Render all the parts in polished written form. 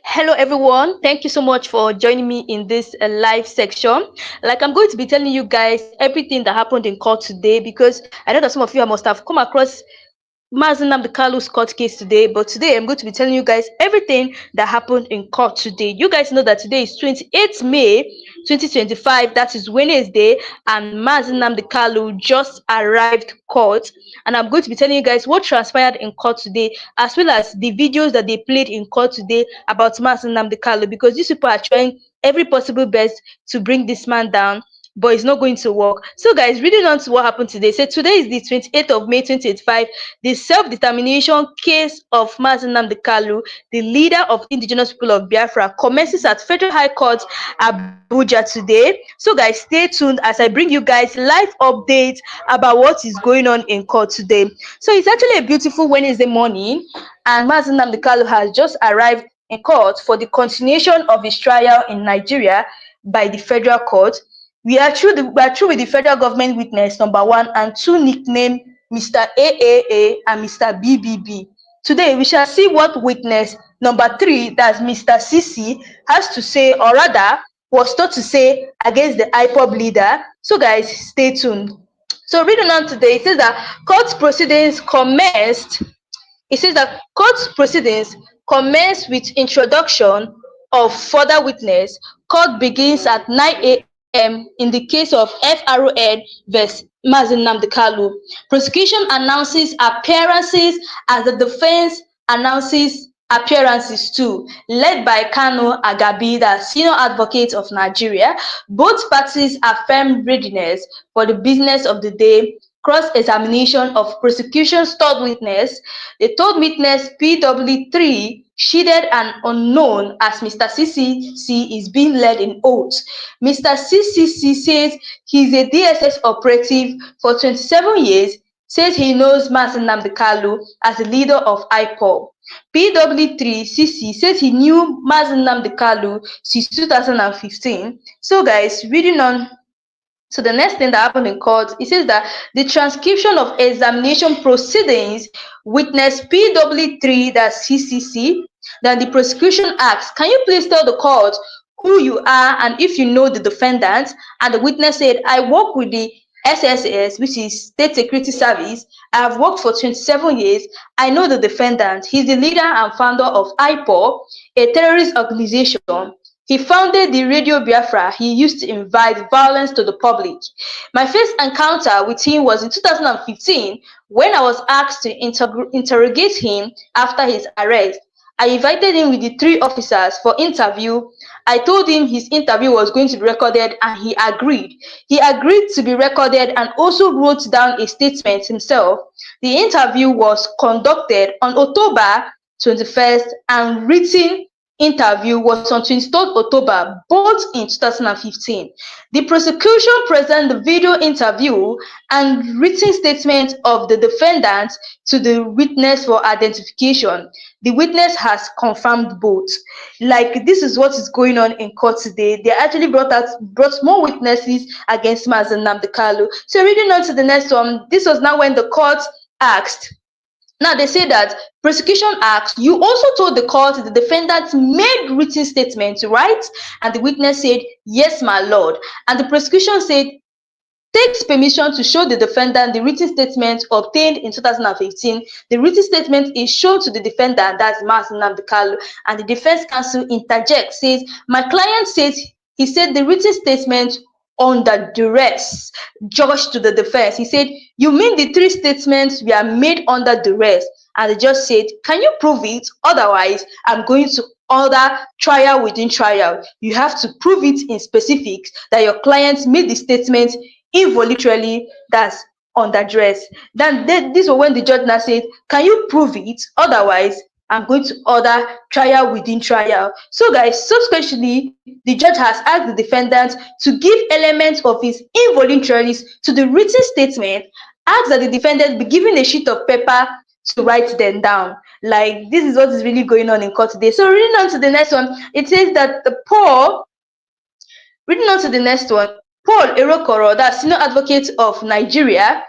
Hello, everyone. Thank you so much for joining me in this live section. Like, I'm going to be telling you guys everything that happened in court today because I know that some of you must have come across Mazi Nnamdi Kanu's court case today, but today I'm going to be telling you guys everything that happened in court today. You guys know that today is 28th May 2025, that is Wednesday, and Mazi Nnamdi Kanu just arrived court. And I'm going to be telling you guys what transpired in court today, as well as the videos that they played in court today about Mazi Nnamdi Kanu, because these people are trying every possible best to bring this man down, but it's not going to work. So, guys, reading on to what happened today. So, today is the 28th of May 2025. The self-determination case of Mazi Nnamdi Kanu, the leader of indigenous people of Biafra, commences at Federal High Court, Abuja today. So, guys, stay tuned as I bring you guys live updates about what is going on in court today. So, it's actually a beautiful Wednesday morning, and Mazi Nnamdi Kanu has just arrived in court for the continuation of his trial in Nigeria by the federal court. We are through with the federal government witness number one and two, nicknamed Mr. AAA and Mr. BBB. Today, we shall see what witness number three, that's Mr. CC, has to say, or rather, was taught to say against the IPOB leader. So, guys, stay tuned. So, reading on today, it says that court proceedings commenced. It says that court proceedings commence with introduction of further witness. Court begins at 9 a.m. in the case of FRON vs. Mazi Nnamdi Kanu. Prosecution announces appearances as the defense announces appearances too, led by Kanu Agabi, the senior advocate of Nigeria. Both parties affirm readiness for the business of the day. Cross-examination of prosecution's third witness. The third witness, PW3, shaded and unknown as Mr. CCC, is being led in oath. Mr. CCC says he's a DSS operative for 27 years, says he knows Mazi Nnamdi Kanu as the leader of IPOB. PW3CC says he knew Mazi Nnamdi Kanu since 2015. So, guys, reading on. So the next thing that happened in court, it says that the transcription of examination proceedings, witness PW3, that's CCC, then the prosecution asks, can you please tell the court who you are and if you know the defendant? And the witness said, I work with the SSS, which is State Security Service. I have worked for 27 years. I know the defendant. He's the leader and founder of IPOB, a terrorist organization. He founded the Radio Biafra. He used to invite violence to the public. My first encounter with him was in 2015 when I was asked to interrogate him after his arrest. I invited him with the three officers for interview. I told him his interview was going to be recorded and he agreed. He agreed to be recorded and also wrote down a statement himself. The interview was conducted on October 21st and written interview was on 23rd October, both in 2015. The prosecution presented the video interview and written statement of the defendant to the witness for identification. The witness has confirmed both. Like, this is what is going on in court today. They actually brought more witnesses against Mazi Nnamdi Kanu. So reading on to the next one, this was now when the court asked. Now they say that prosecution asked, you also told the court the defendant made written statements, right? And the witness said, yes, my lord. And the prosecution said, takes permission to show the defendant the written statement obtained in 2015. The written statement is shown to the defendant, that's Mazi Nnamdi Kanu, and the defense counsel interjects, says, my client says he said the written statement under duress. Judge to the defense, he said, you mean the three statements were made under duress? And the judge said, can you prove it? Otherwise, I'm going to order trial within trial. You have to prove it in specifics that your client made the statement involuntarily, that's under duress. Then this was when the judge now said, can you prove it? Otherwise, I'm going to order trial within trial. So, guys, subsequently, the judge has asked the defendant to give elements of his involuntariness to the written statement, asked that the defendant be given a sheet of paper to write them down. Like, this is what is really going on in court today. So, reading on to the next one, it says that reading on to the next one, Paul Erokoro, that's senior advocate of Nigeria,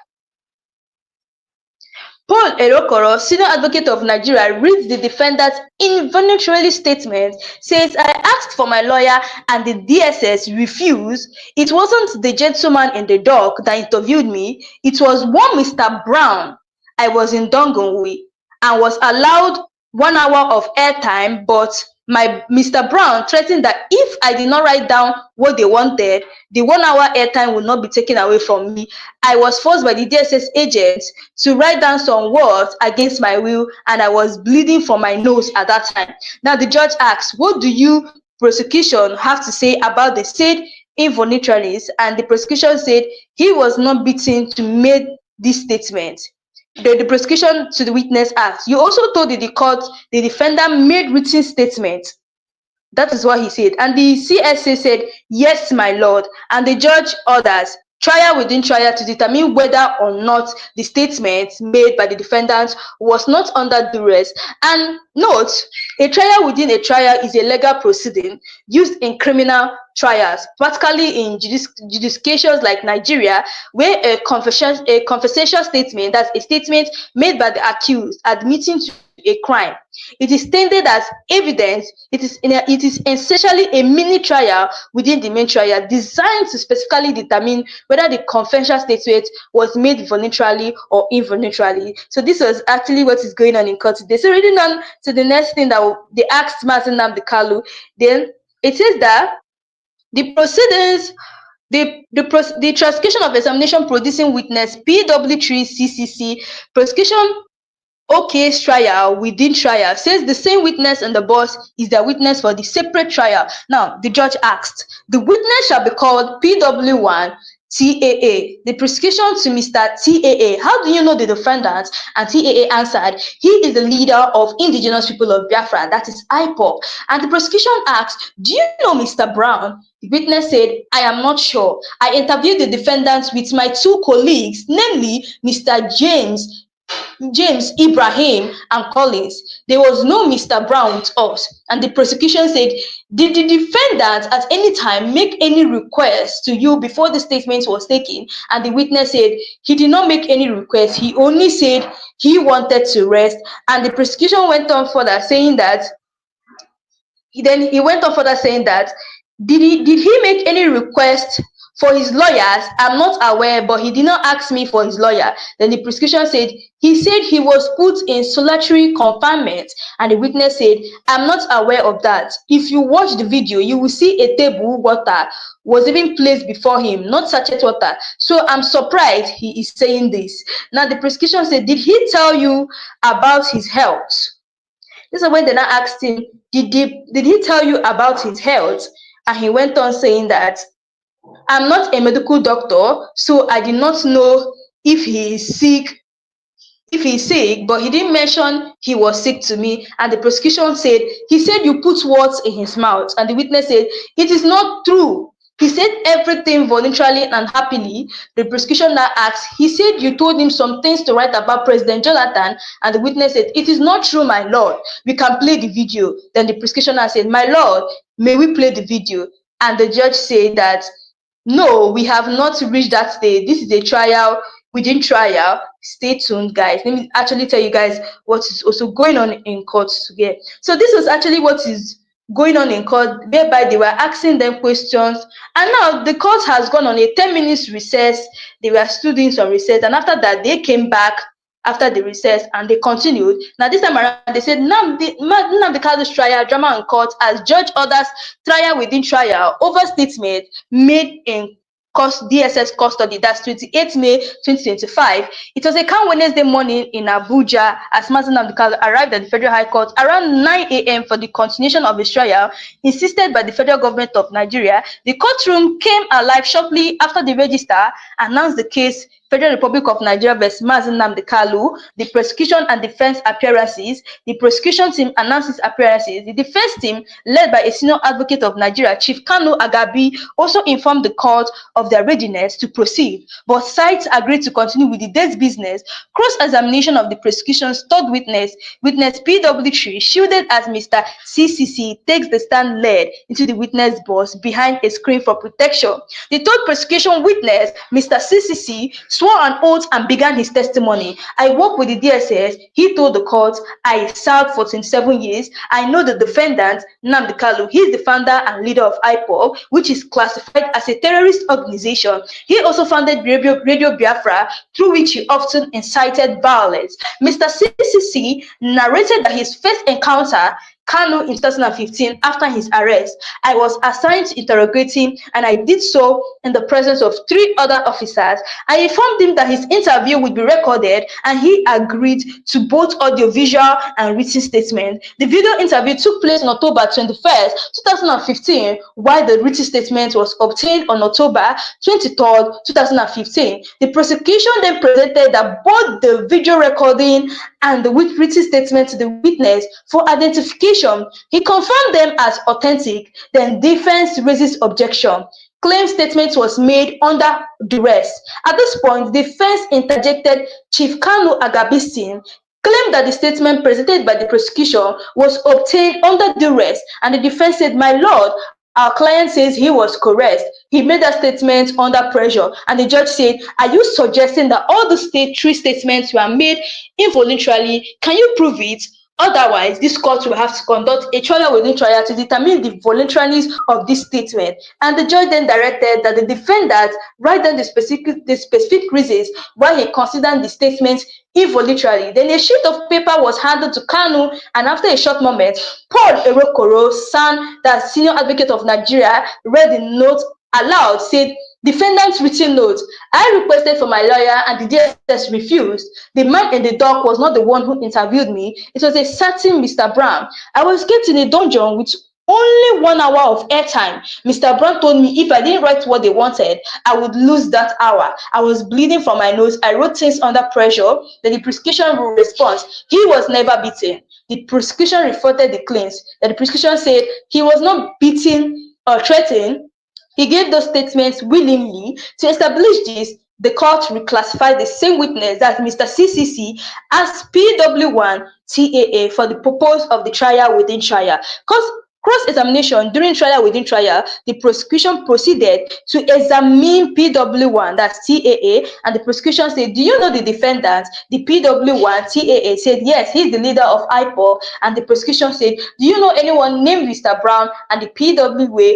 Paul Erokoro, senior advocate of Nigeria, reads the defendant's involuntary statement, says, I asked for my lawyer and the DSS refused. It wasn't the gentleman in the dock that interviewed me. It was one Mr. Brown. I was in Dongonwi and was allowed 1 hour of airtime, but my Mr. Brown threatened that if I did not write down what they wanted, the 1 hour airtime would not be taken away from me. I was forced by the DSS agents to write down some words against my will, and I was bleeding from my nose at that time. Now the judge asks, what do you prosecution have to say about the said involuntaries? And the prosecution said he was not beaten to make this statement. The prosecution to the witness asked, you also told the court the defendant made written statement. That is what he said. And the CSA said, yes, my lord. And the judge orders trial within trial to determine whether or not the statement made by the defendant was not under duress. And note, a trial within a trial is a legal proceeding used in criminal trials, particularly in jurisdictions like Nigeria, where a confession statement, that's a statement made by the accused admitting to a crime, it is stated as evidence. It is essentially a mini trial within the main trial, designed to specifically determine whether the confession statement was made voluntarily or involuntarily. So this was actually what is going on in court today. So reading on to the next thing that they asked Mazi Nnamdi Kanu, then it says that the proceedings, the transcription of examination producing witness PW3CCC prosecution case trial within trial, says the same witness and the boss is the witness for the separate trial. Now the judge asked, the witness shall be called PW1 TAA. The prosecution to Mr. TAA, how do you know the defendant? And TAA answered, he is the leader of indigenous people of Biafra, that is IPOB. And the prosecution asked, do you know Mr. Brown? The witness said, I am not sure. I interviewed the defendant with my two colleagues, namely Mr. James, Ibrahim, and Collins. There was no Mr. Brown with us. And the prosecution said, did the defendant at any time make any request to you before the statement was taken? And the witness said, he did not make any request. He only said he wanted to rest. And the prosecution went on further saying that, did he make any request for his lawyers? I'm not aware, but he did not ask me for his lawyer. Then the prosecution said he was put in solitary confinement, and the witness said, I'm not aware of that. If you watch the video, you will see a table water was even placed before him, not sachet water. So I'm surprised he is saying this. Now the prosecution said, did he tell you about his health? This is when they now asked him, did he tell you about his health? And he went on saying that, I'm not a medical doctor, so I did not know if he is sick, but he didn't mention he was sick to me. And the prosecution said, he said you put words in his mouth. And the witness said, it is not true. He said everything voluntarily and happily. The prosecution now asked, he said you told him some things to write about President Jonathan. And the witness said, it is not true, my lord. We can play the video. Then the prosecutioner said, my lord, may we play the video? And the judge said that, no, we have not reached that stage. This is a trial within trial. Stay tuned, guys. Let me actually tell you guys what is also going on in court today. So this was actually what is going on in court, whereby they were asking them questions. And now the court has gone on a 10 minutes recess. They were still doing some recess. And after that, they came back after the recess and they continued. Now this time around, they said, Nnamdi Kanu's trial, drama in court, as judge orders trial within trial over statement made in DSS custody. That's 28 May 2025. It was a calm Wednesday morning in Abuja as Mazi Nnamdi Kanu arrived at the Federal High Court around 9 a.m. for the continuation of his trial, insisted by the federal government of Nigeria. The courtroom came alive shortly after the registrar announced the case Federal Republic of Nigeria vs. Mazi Nnamdi Kanu, the prosecution and defense appearances. The prosecution team announces appearances. The defense team, led by a senior advocate of Nigeria, Chief Kanu Agabi, also informed the court of their readiness to proceed. Both sides agreed to continue with the day's business. Cross-examination of the prosecution's third witness PW3, shielded as Mr. CCC, takes the stand led into the witness box behind a screen for protection. The third prosecution witness, Mr. CCC, swore an oath and began his testimony. I work with the DSS. He told the court, I served for 27 years. I know the defendant, Nnamdi Kanu. He is the founder and leader of IPOB, which is classified as a terrorist organization. He also founded Radio Biafra, through which he often incited violence. Mr. CCC narrated that his first encounter Kanu in 2015 after his arrest. I was assigned to interrogate him, and I did so in the presence of 3 other officers. I informed him that his interview would be recorded, and he agreed to both audiovisual and written statement. The video interview took place on October 21st, 2015, while the written statement was obtained on October 23rd, 2015. The prosecution then presented that both the video recording and the written statement to the witness for identification. He confirmed them as authentic. Then defense raises objection. Claim statement was made under duress. At this point, defense interjected. Chief Kanu Agabistin claimed that the statement presented by the prosecution was obtained under duress, and the defense said, "My lord, our client says he was coerced. He made that statement under pressure." And the judge said, "Are you suggesting that all the 3 statements were made involuntarily? Can you prove it? Otherwise, this court will have to conduct a trial within trial to determine the voluntariness of this statement." And the judge then directed that the defendant write down the specific reasons why he considered the statement involuntarily. Then a sheet of paper was handed to Kanu, and after a short moment, Paul Erokoro, SAN, the senior advocate of Nigeria, read the note aloud, said, "Defendant's written note. I requested for my lawyer and the DSS refused. The man in the dock was not the one who interviewed me. It was a certain Mr. Brown. I was kept in a dungeon with only 1 hour of airtime. Mr. Brown told me if I didn't write what they wanted, I would lose that hour. I was bleeding from my nose. I wrote things under pressure." Then the prosecution response, "He was never beaten." The prosecution refuted the claims. That the prosecution said he was not beaten or threatened. He gave those statements willingly. To establish this, the court reclassified the same witness, that's Mr. CCC, as PW1 TAA for the purpose of the trial within trial. Cross-examination during trial within trial, the prosecution proceeded to examine PW1, that's TAA, and the prosecution said, "Do you know the defendant?" The PW1 TAA said, "Yes, he's the leader of IPOB." And the prosecution said, "Do you know anyone named Mr. Brown?" And the PW1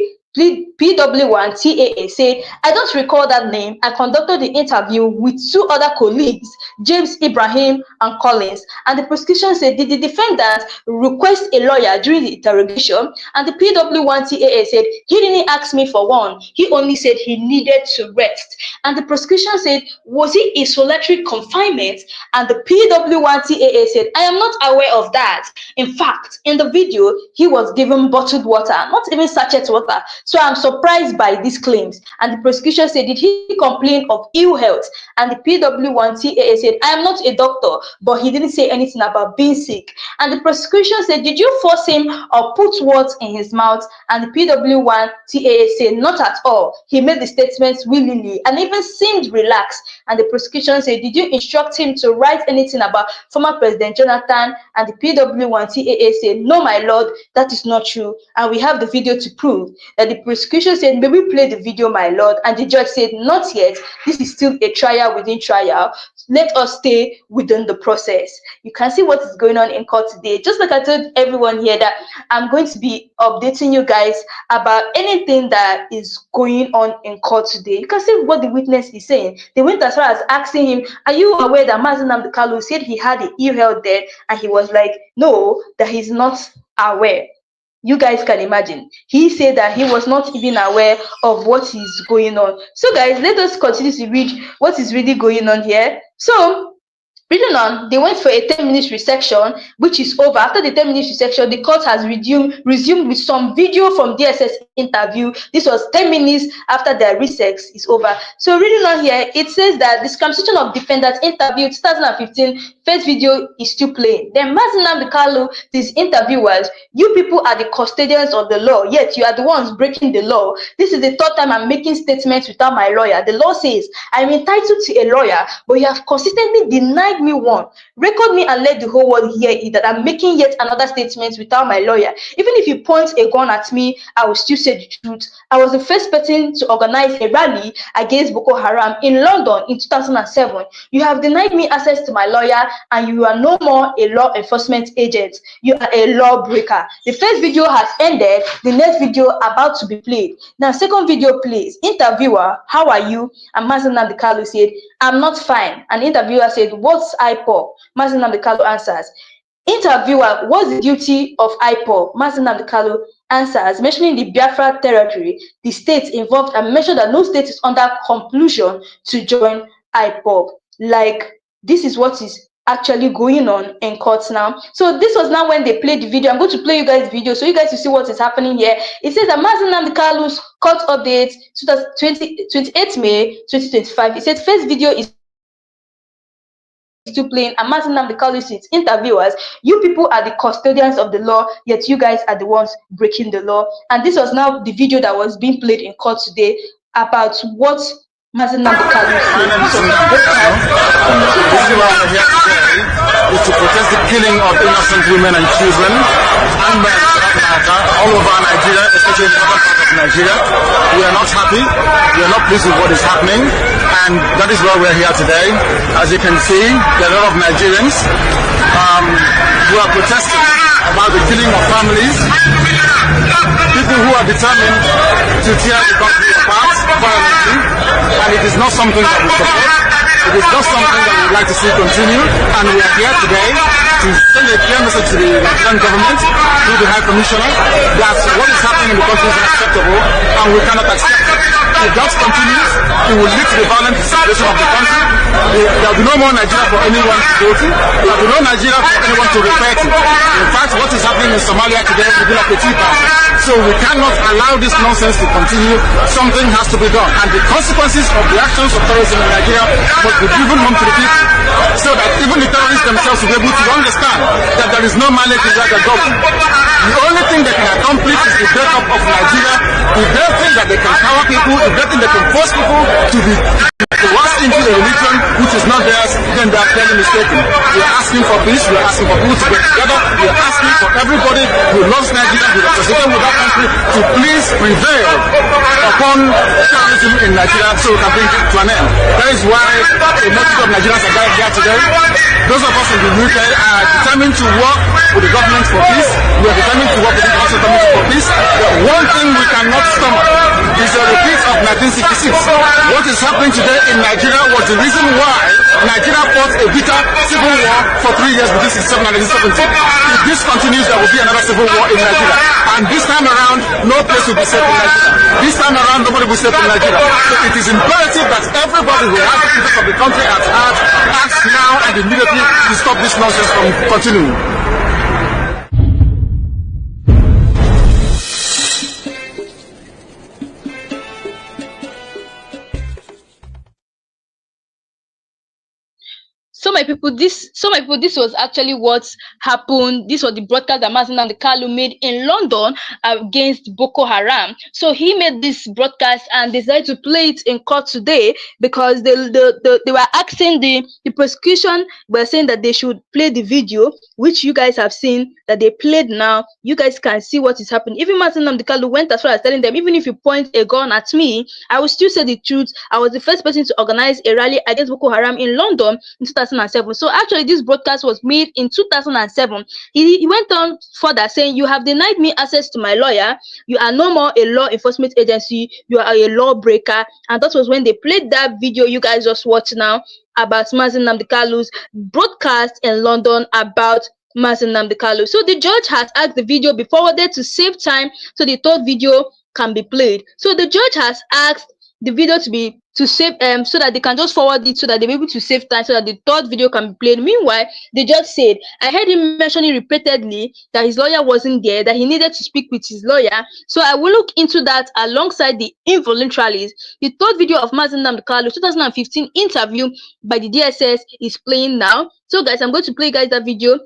TAA said, "I don't recall that name. I conducted the interview with 2 other colleagues, James Ibrahim and Collins." And the prosecution said, "Did the defendant request a lawyer during the interrogation?" And the PW1 TAA said, "He didn't ask me for one. He only said he needed to rest." And the prosecution said, "Was he in solitary confinement?" And the PW1 TAA said, "I am not aware of that. In fact, in the video, he was given bottled water, not even sachet water. So I'm surprised by these claims." And the prosecution said, "Did he complain of ill health?" And the PW1 TAA said, "I am not a doctor, but he didn't say anything about being sick." And the prosecution said, "Did you force him or put words in his mouth?" And the PW1 TAA said, "Not at all. He made the statements willingly and even seemed relaxed." And the prosecution said, "Did you instruct him to write anything about former President Jonathan?" And the PW1 TAA said, "No, my lord, that is not true. And we have the video to prove." That the prosecution said, "May we play the video, my lord?" And the judge said, "Not yet. This is still a trial within trial. Let us stay within the process." You can see what is going on in court today. Just like I told everyone here that I'm going to be updating you guys about anything that is going on in court today. You can see what the witness is saying. They went as far as asking him, "Are you aware that Mazi Nnamdi Kanu said he had an ill health there?" And he was like, "No, that he's not aware." You guys can imagine. He said that he was not even aware of what is going on. So guys, let us continue to read what is really going on here. So reading on, they went for a 10-minute resection, which is over. After the 10-minute resection, the court has resumed with some video from DSS interview. This was 10 minutes after their recess is over. So reading on here, it says that this conversation of defendants interview 2015 first video is still playing. Then Mazi Nnamdi Kanu, these interviewers, "You people are the custodians of the law, yet you are the ones breaking the law. This is the 3rd time I'm making statements without my lawyer. The law says I'm entitled to a lawyer, but you have consistently denied me one. Record me and let the whole world hear it that I'm making yet another statement without my lawyer. Even if you point a gun at me, I will still say the truth. I was the first person to organize a rally against Boko Haram in London in 2007. You have denied me access to my lawyer, and you are no more a law enforcement agent. You are a lawbreaker. The first video has ended. The next video about to be played. Now, second video plays. Interviewer, how are you? And Mazi Nnamdi Kanu said, I'm not fine. And interviewer said, what's IPOB? Mazi Nnamdi Kanu answers. Interviewer, what's the duty of IPOB? Mazi Nnamdi Kanu answers, mentioning the Biafra territory, the states involved, and mentioned that no state is under compulsion to join IPOB. Like, this is what is actually going on in courts now. So this was now when they played the video. I'm going to play you guys the video so you guys will see what is happening here. It says that Mazi Nnamdi Kanu's court update 28 May 2025. It said first video is still playing, and Mazi Nnamdi Kanu says, interviewers, you people are the custodians of the law, yet you guys are the ones breaking the law. And this was now the video that was being played in court today about what Mazi Nnamdi Kanu is to protest the killing of innocent women and children and men all over Nigeria, especially in the northern part of Nigeria. We are not happy. We are not pleased with what is happening, and that is why we are here today. As you can see, there are a lot of Nigerians who are protesting about the killing of families, people who are determined to tear the country apart violently, and it is not something that we support. It is not something that we would like to see continue, and we are here today to send a clear message to the Nigerian government through the High Commissioner that what is happening in the country is unacceptable and we cannot accept it. If that continues, it will lead to the violent situation of the country. There will be no more Nigeria for anyone to go to. There will be no Nigeria for anyone to refer to. In fact, what is happening in Somalia today will be like a tea party. So we cannot allow this nonsense to continue. Something has to be done. And the consequences of the actions of terrorism in Nigeria must be driven home to the people, so that even the terrorists themselves will be able to understand that there is no mandate in their government. The only thing they can accomplish is the breakup of Nigeria. If they think that they can power people, if they think they can force people to be rushed into a religion which is not theirs, then they are clearly mistaken. We are asking for peace. We are asking for people to get together. We are asking for everybody who loves Nigeria, who is associated with that country, to please prevail upon terrorism in Nigeria so we can bring it to an end. That is why a multitude of Nigerians are gathered here today. Those of us in the UK are determined to work with the government for peace. We are determined to work with the international community for peace. The one thing we cannot stomach is a repeat of 1966. What is happening today in Nigeria was the reason why Nigeria fought a bitter civil war for 3 years between 1967 and 1970. If this continues, there will be another civil war in Nigeria. And this time around, no place will be safe in Nigeria. This time around, nobody will be safe in Nigeria. So it is imperative that everybody who has the interest of the country at heart acts now and immediately to stop this nonsense from continuing. So my people, this was actually what happened. This was the broadcast that Mazi Nnamdi Kanu made in London against Boko Haram. So he made this broadcast and decided to play it in court today because they were asking the prosecution were saying that they should play the video, which you guys have seen that they played now. You guys can see what is happening. Even Mazi Nnamdi Kanu went as far as telling them, even if you point a gun at me, I will still say the truth. I was the first person to organize a rally against Boko Haram in London in 2007. So actually this broadcast was made in 2007. He went on further saying, you have denied me access to my lawyer. You are no more a law enforcement agency. You are a lawbreaker. And that was when they played that video you guys just watched now about Mazi Nnamdi Kanu's broadcast in London about Mazi Nnamdi Kanu. So the judge has asked the video be forwarded to save time so the third video can be played. So the judge has asked the video to save so that they can just forward it so that they'll be able to save time so that the third video can be played. Meanwhile, the judge said, I heard him mentioning repeatedly that his lawyer wasn't there, that he needed to speak with his lawyer. So I will look into that alongside the involuntaries. The third video of Mazi Nnamdi Kanu 2015 interview by the DSS is playing now. So guys, I'm going to play guys that video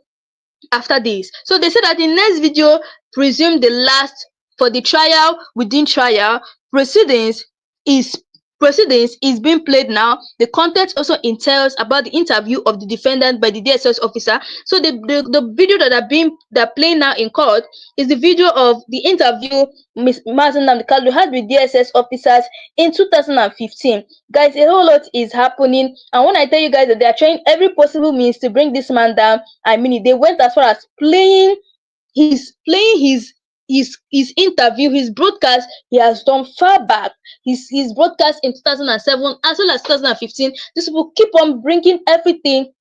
after this. So they said that the next video presumed the last for the trial within trial proceedings is proceedings is being played now. The content also entails about the interview of the defendant by the DSS officer. So the video that are being that playing now in court is the video of the interview Ms. Mazi Nnamdi Kanu had with DSS officers in 2015. Guys, a whole lot is happening, and when I tell you guys that they are trying every possible means to bring this man down, I mean it. They went as far as his interview, his broadcast he has done far back, his broadcast in 2007 as well as 2015. These people keep on bringing everything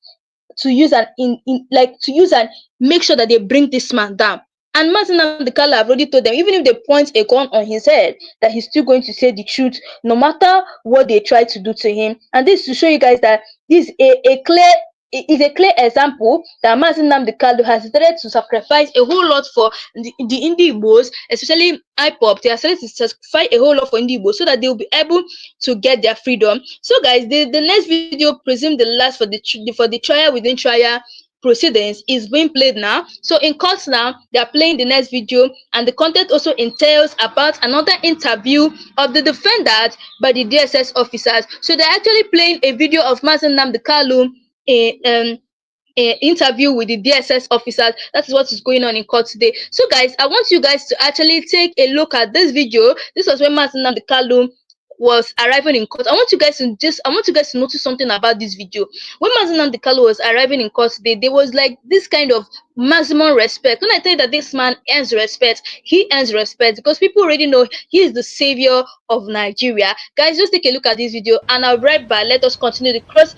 to use and in like to use and make sure that they bring this man down. And Mazi Nnamdi Kanu have already told them, even if they point a gun on his head, that he's still going to say the truth, no matter what they try to do to him. And this is to show you guys that this is a clear example that Mazi Nnamdi Kanu has decided to sacrifice a whole lot for the Indie Igbos, especially IPOP. They are decided to sacrifice a whole lot for Indie Igbos so that they will be able to get their freedom. So, guys, the next video, presumed the last for the trial within trial proceedings, is being played now. So in court now, they are playing the next video, and the content also entails about another interview of the defendant by the DSS officers. So they're actually playing a video of Mazi Nnamdi Kanu, a interview with the DSS officers. That is what is going on in court today. So guys, I want you guys to actually take a look at this video. This was when Mazi Nnamdi Kanu was arriving in court. I want you guys to notice something about this video. When Mazi Nnamdi Kanu was arriving in court today, there was like this kind of maximum respect. When I tell you that this man earns respect, he earns respect because people already know he is the savior of Nigeria. Guys, just take a look at this video, and I'll be right back. Let us continue the cross.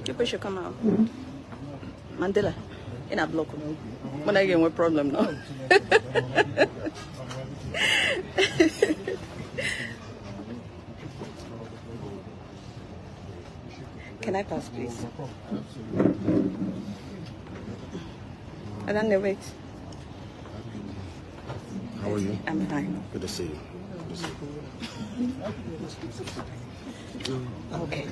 People should come out. Mandela, in a block. When I get one problem now. Can I pass, please? I don't know, wait. How are you? I'm fine. Good to see you. Good to see you. Okay.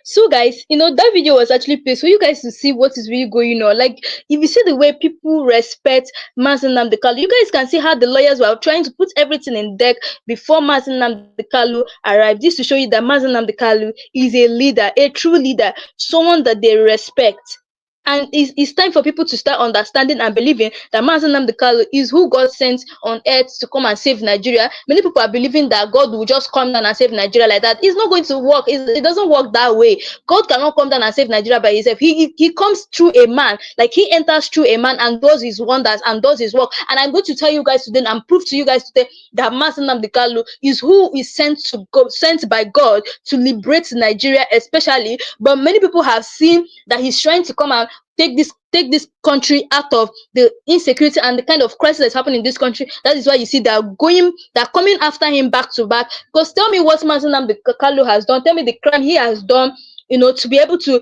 So guys, that video was actually played for you guys to see what is really going on. Like, if you see the way people respect Mazi Nnamdi Kanu, you guys can see how the lawyers were trying to put everything in deck before Mazi Nnamdi Kanu arrived. This to show you that Mazi Nnamdi Kanu is a leader, a true leader, someone that they respect. And it's time for people to start understanding and believing that Mazi Nnamdi Kanu is who God sent on earth to come and save Nigeria. Many people are believing that God will just come down and save Nigeria like that. It's not going to work. It doesn't work that way. God cannot come down and save Nigeria by himself. He comes through a man. Like he enters through a man and does his wonders and does his work. And I'm going to tell you guys today and prove to you guys today that Mazi Nnamdi Kanu is who is sent by God to liberate Nigeria, especially. But many people have seen that he's trying to come and take this country out of the insecurity and the kind of crisis that's happening in this country. That is why you see they're coming after him back to back. Because tell me what Mazi Nnamdi Kanu has done. Tell me the crime he has done, to be able to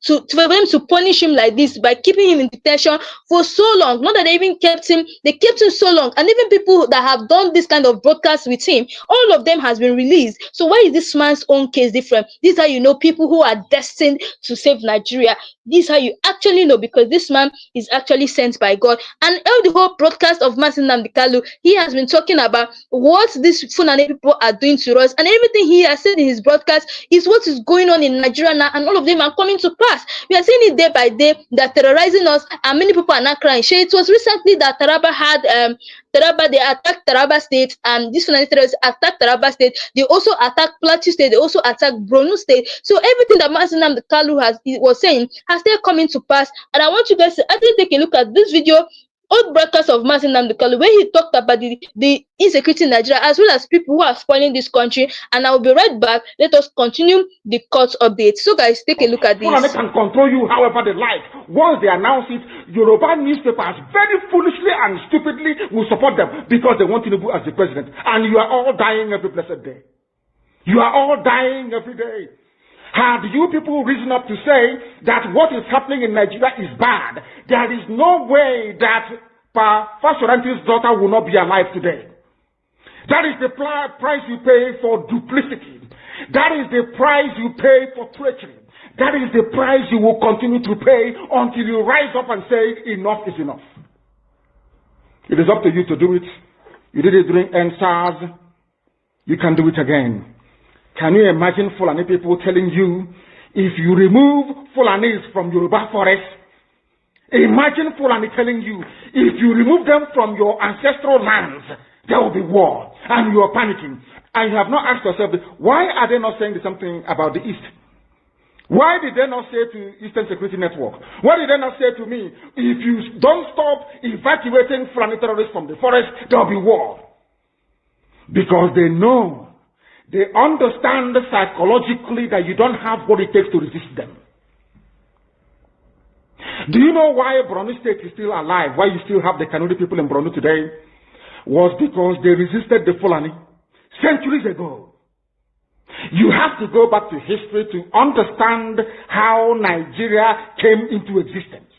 for them to punish him like this by keeping him in detention for so long. Not that they even kept him, they kept him so long. And even people that have done this kind of broadcast with him, all of them has been released. So why is this man's own case different? This is how you know people who are destined to save Nigeria. This is how you actually know, because this man is actually sent by God. And all the whole broadcast of Mazi Nnamdi Kanu, he has been talking about what these Fulani people are doing to us, and everything he has said in his broadcast is what is going on in Nigeria now, and all of them are coming to pass. We are seeing it day by day. They're terrorizing us, and many people are not crying. It was recently that Taraba had they attacked Taraba State, and these Fulani terrorists attacked Taraba State. They also attacked Plateau State. They also attacked Borno State. So everything that Mazi Nnamdi Kanu was saying has still coming to pass. And I want you guys to actually take a look at this video, old broadcast of Mazi Nnamdi Kanu, where he talked about the insecurity in Nigeria, as well as people who are spoiling this country. And I will be right back. Let us continue the court update. So guys, take a look at this. Fulani can control you however they like. Once they announce it, Yoruba newspapers very foolishly and stupidly will support them because they want Tinubu as the president. And you are all dying every blessed day. You are all dying every day. Had you people risen up to say that what is happening in Nigeria is bad, there is no way that Fashoranti's daughter will not be alive today. That is the price you pay for duplicity. That is the price you pay for treachery. That is the price you will continue to pay until you rise up and say enough is enough. It is up to you to do it. You did it during NSAS. You can do it again. Can you imagine Fulani people telling you, if you remove Fulanis from Yoruba forest, imagine Fulani telling you, if you remove them from your ancestral lands, there will be war, and you are panicking. And you have not asked yourself, why are they not saying something about the East? Why did they not say to Eastern Security Network? Why did they not say to me, if you don't stop evacuating Fulani terrorists from the forest, there will be war? Because they know, they understand psychologically that you don't have what it takes to resist them. Do you know why Borno State is still alive? Why you still have the Kanuri people in Borno today? Was because they resisted the Fulani centuries ago. You have to go back to history to understand how Nigeria came into existence.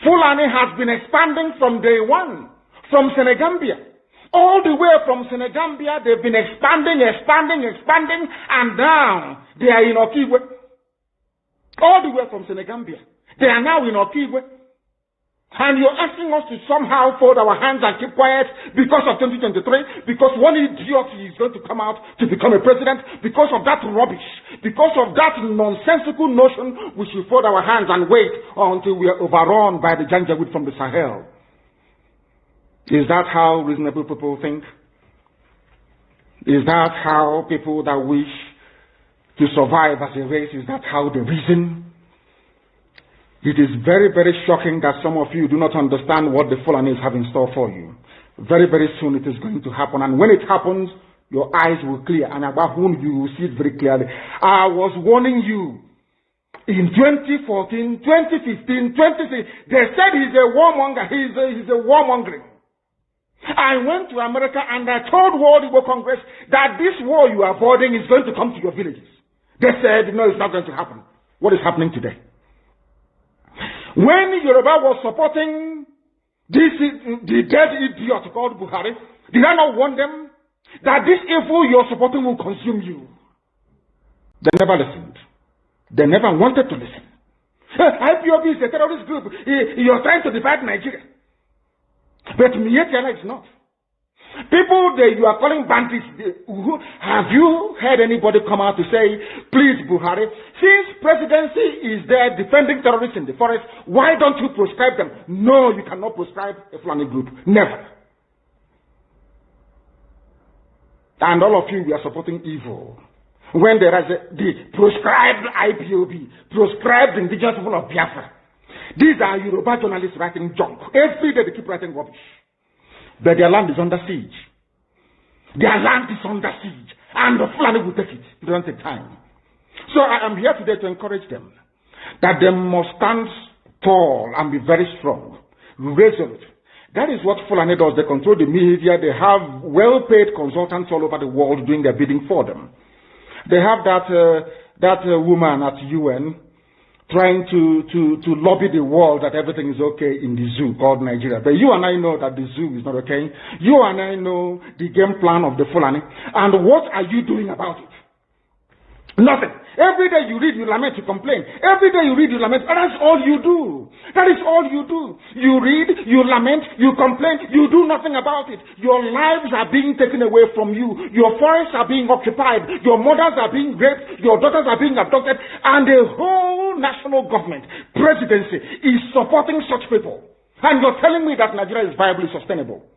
Fulani has been expanding from day one, from Senegambia. All the way from Senegambia, they've been expanding, and now they are in Okigwe. All the way from Senegambia. They are now in Okigwe. And you're asking us to somehow fold our hands and keep quiet because of 2023, because one idiot is going to come out to become a president, because of that rubbish, because of that nonsensical notion, we should fold our hands and wait until we are overrun by the Janjaweed from the Sahel. Is that how reasonable people think? Is that how people that wish to survive as a race, is that how they reason? It is very, very shocking that some of you do not understand what the Fulanis have in store for you. Very, very soon it is going to happen. And when it happens, your eyes will clear. And about whom you will see it very clearly. I was warning you. In 2014, 2015, 2016, they said he's a warmonger. He's a warmongering. I went to America and I told World Igbo Congress that this war you are avoiding is going to come to your villages. They said, no, it's not going to happen. What is happening today? When Yoruba was supporting the dead idiot called Buhari, did I not warn them that this evil you're supporting will consume you? They never listened. They never wanted to listen. IPOB is a terrorist group. You're trying to divide Nigeria. But Mietiala is not. People that you are calling bandits, have you heard anybody come out to say, please, Buhari, since presidency is there defending terrorists in the forest, why don't you proscribe them? No, you cannot proscribe a Fulani group. Never. And all of you, we are supporting evil. When there is the proscribed IPOB, proscribed indigenous people of Biafra. These are Yoruba journalists writing junk. Every day they keep writing rubbish. But their land is under siege. Their land is under siege. And the Fulani will take it. It doesn't take time. So I am here today to encourage them that they must stand tall and be very strong, resolute. That is what Fulani does. They control the media. They have well-paid consultants all over the world doing their bidding for them. They have that woman at UN trying to lobby the world that everything is okay in the zoo called Nigeria. But you and I know that the zoo is not okay. You and I know the game plan of the Fulani. And what are you doing about it? Nothing. Every day you read, you lament, you complain. Every day you read, you lament. And that's all you do. That is all you do. You read, you lament, you complain, you do nothing about it. Your lives are being taken away from you. Your forests are being occupied. Your mothers are being raped. Your daughters are being abducted. And the whole national government, presidency, is supporting such people. And you're telling me that Nigeria is viably sustainable.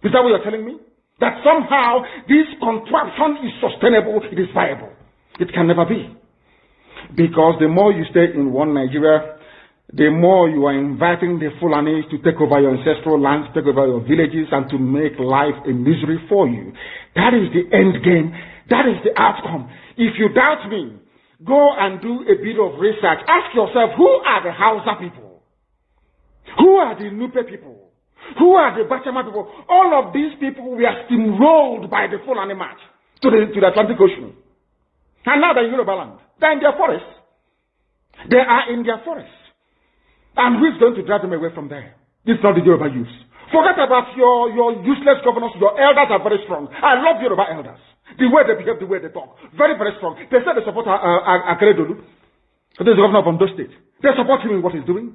Is that what you're telling me? That somehow this contraption is sustainable, it is viable. It can never be. Because the more you stay in one Nigeria, the more you are inviting the Fulani to take over your ancestral lands, take over your villages, and to make life a misery for you. That is the end game. That is the outcome. If you doubt me, go and do a bit of research. Ask yourself, who are the Hausa people? Who are the Nupe people? Who are the Bachama people? All of these people were steamrolled by the Fulani march to the Atlantic Ocean. And now they're in Yoruba land. They're in their forests. They are in their forests. And who's going to drive them away from there? It's not the Yoruba youths. Forget about your useless governors. Your elders are very strong. I love Yoruba elders. The way they behave, the way they talk. Very, very strong. They say they support Akeredolu. So this is the governor of Ondo State. They support him in what he's doing.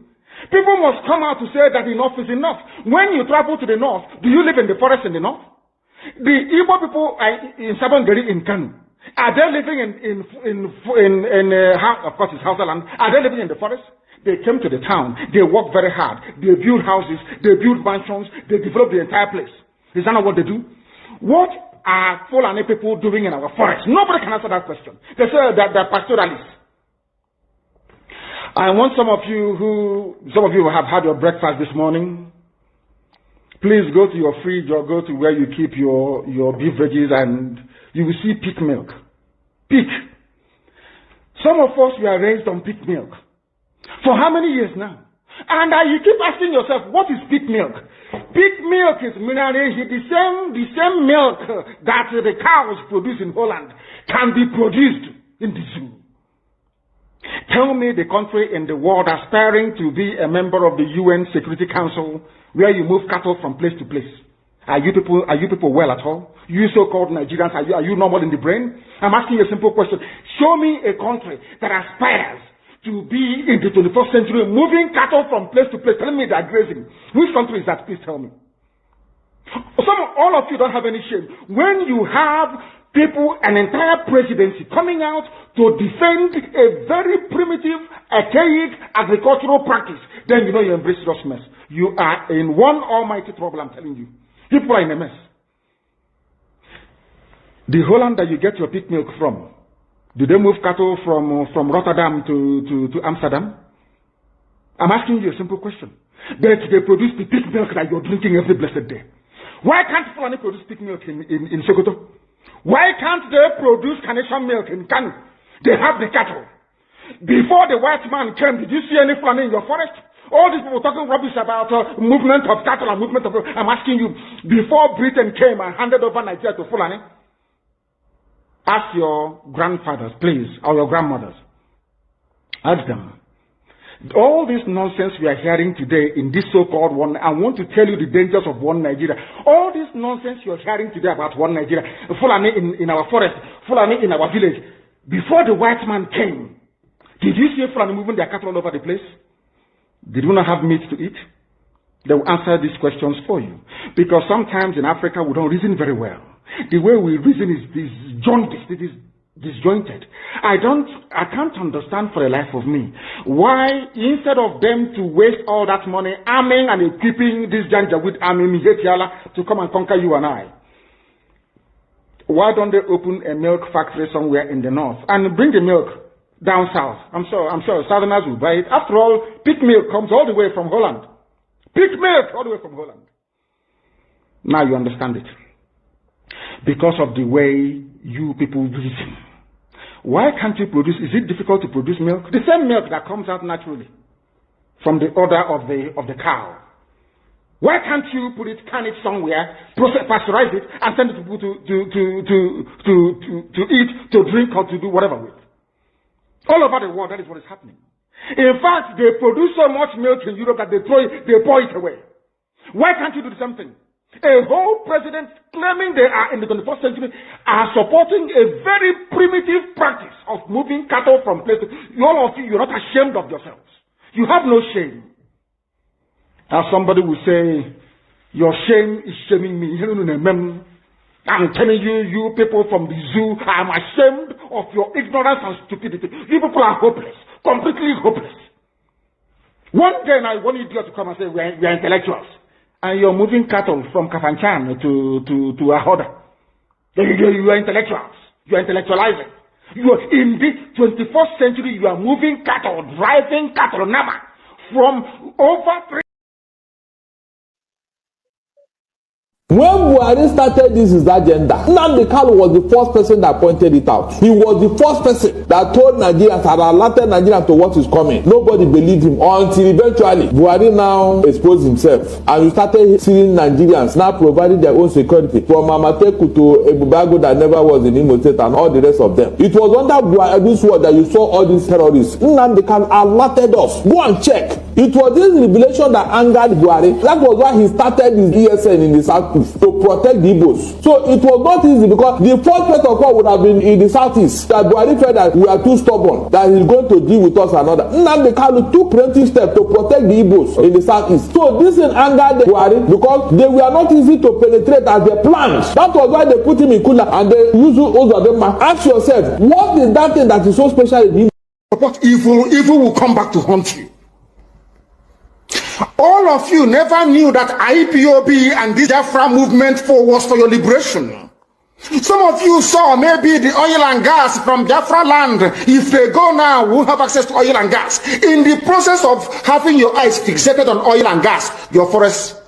People must come out to say that enough is enough. When you travel to the north, do you live in the forest in the north? The Igbo people in Sabongeri in Kanu. Are they living of course it's Hausa land, are they living in the forest? They came to the town, they work very hard, they build houses, they build mansions, they develop the entire place. Is that not what they do? What are Fulani people doing in our forest? Nobody can answer that question. They say that they're pastoralists. I want some of you who have had your breakfast this morning. Please go to your fridge or go to where you keep your beverages and you will see pig milk. Pig. Some of us were raised on pig milk. For how many years now? And you keep asking yourself, what is pig milk? Pig milk is the same milk that the cows produce in Holland can be produced in the zoo. Tell me the country in the world aspiring to be a member of the UN Security Council where you move cattle from place to place. Are you people well at all? You so-called Nigerians, are you normal in the brain? I'm asking you a simple question. Show me a country that aspires to be in the 21st century, moving cattle from place to place, telling me they're grazing. Which country is that? Please tell me. All of you don't have any shame. When you have people, an entire presidency coming out to defend a very primitive, archaic agricultural practice, then you know you embrace this mess. You are in one almighty trouble, I'm telling you. People are in a mess. The Holland that you get your pig milk from, do they move cattle from Rotterdam to Amsterdam? I'm asking you a simple question. But they produce the pig milk that you're drinking every blessed day. Why can't Fulani produce pig milk in Sokoto? Why can't they produce carnation milk in Kanu? They have the cattle. Before the white man came, did you see any Fulani in your forest? All these people talking rubbish about movement of cattle and movement of... I'm asking you, before Britain came and handed over Nigeria to Fulani, ask your grandfathers, please, or your grandmothers. Ask them. All this nonsense we are hearing today in this so-called one, I want to tell you the dangers of one Nigeria. All this nonsense you're hearing today about one Nigeria, Fulani in our forest, Fulani in our village. Before the white man came, did you see Fulani moving their cattle all over the place? Did we not have meat to eat? They will answer these questions for you. Because sometimes in Africa, we don't reason very well. The way we reason is disjointed. I can't understand for the life of me why, instead of them to waste all that money arming and equipping this Janjaweed army to come and conquer you and I, why don't they open a milk factory somewhere in the north and bring the milk down south? I'm sure Southerners will buy it. After all, pig milk comes all the way from Holland. Pig milk all the way from Holland. Now you understand it. Because of the way you people reason. Why can't you produce? Is it difficult to produce milk? The same milk that comes out naturally from the udder of the cow. Why can't you can it somewhere, pasteurize it, and send it to people to eat, to drink, or to do whatever with? All over the world, that is what is happening. In fact, they produce so much milk in Europe that they pour it away. Why can't you do the same thing? A whole president claiming they are in the 21st century are supporting a very primitive practice of moving cattle from place to place. All of you, you're not ashamed of yourselves. You have no shame. As somebody will say, your shame is shaming me. I'm telling you, you people from the zoo, I'm ashamed of your ignorance and stupidity. You people are hopeless, completely hopeless. One day I want idiot to come and say, we are intellectuals. And you're moving cattle from Kafanchan to Ahoda. You are intellectuals. You are intellectualizing. You are in the 21st century, you are moving cattle, driving cattle, Nama, from over 3. When Buhari started this his agenda, Nnamdi Kanu was the first person that pointed it out. He was the first person that told Nigerians and alerted Nigerians to what is coming. Nobody believed him until eventually Buhari now exposed himself, and we started seeing Nigerians now providing their own security, from Amateku to Ebubago that never was in Imo State and all the rest of them. It was under Buhari's word that you saw all these terrorists. Nnamdi Kanu alerted us. Go and check. It was this revelation that angered Buhari. That was why he started his ESN in the Southeast, to protect the Igbos. So it was not easy, because the first place of call would have been in the Southeast, that Buhari felt that we are too stubborn, that he's going to deal with us and all that. Nnamdi Kanu took preemptive steps to protect the Igbos in the Southeast. So this thing angered Buhari, because they were not easy to penetrate as they planned. That was why they put him in Kuna and they use Ozodema. Ask yourself, what is that thing that is so special in him? But evil will come back to haunt you. All of you never knew that IPOB and this Biafra movement was for your liberation. Some of you saw maybe the oil and gas from Biafra land. If they go now, we'll have access to oil and gas. In the process of having your eyes fixated on oil and gas, your forest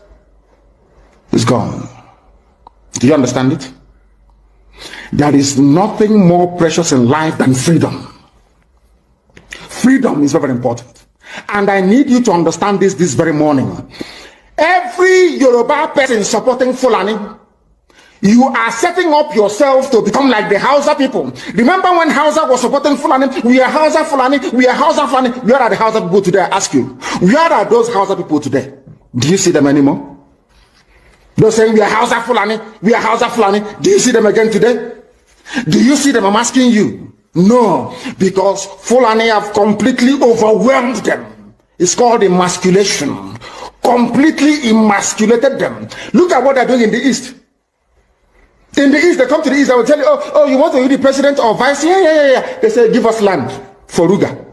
is gone. Do you understand it? There is nothing more precious in life than freedom. Freedom is very important. And I need you to understand this very morning. Every Yoruba person supporting Fulani, you are setting up yourself to become like the Hausa people. Remember when Hausa was supporting Fulani? We are Hausa Fulani, we are Hausa Fulani. Where are the Hausa people today? I ask you. Where are those Hausa people today? Do you see them anymore? They're saying we are Hausa Fulani, we are Hausa Fulani. Do you see them again today? Do you see them? I'm asking you. No, because Fulani have completely overwhelmed them. It's called emasculation. Completely emasculated them. Look at what they're doing in the East. In the East, they come to the East, they will tell you, oh, you want to be the president or vice? Yeah. They say, give us land for Ruga.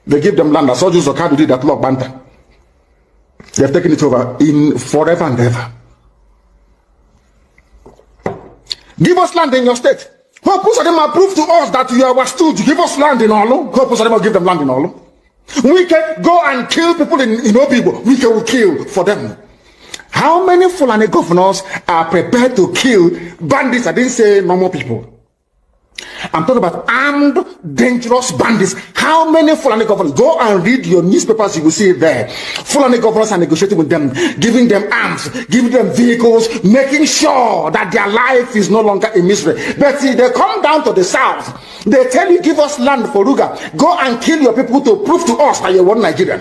They give them land. As soldiers of Kadu did that law, Banta. They have taken it over in forever and ever. Give us land in your state. Purpose of them are prove to us that you are stood. Give us land in Olo. Purpose of them will give them land in Olo. We can go and kill people in Obibo. We can kill for them. How many Fulani governors are prepared to kill bandits? I didn't say normal people. I'm talking about armed, dangerous bandits. How many Fulani governors? Go and read your newspapers, you will see it there. Fulani governors are negotiating with them, giving them arms, giving them vehicles, making sure that their life is no longer a misery. But see, they come down to the south. They tell you, give us land for Ruga. Go and kill your people to prove to us that you're one Nigerian.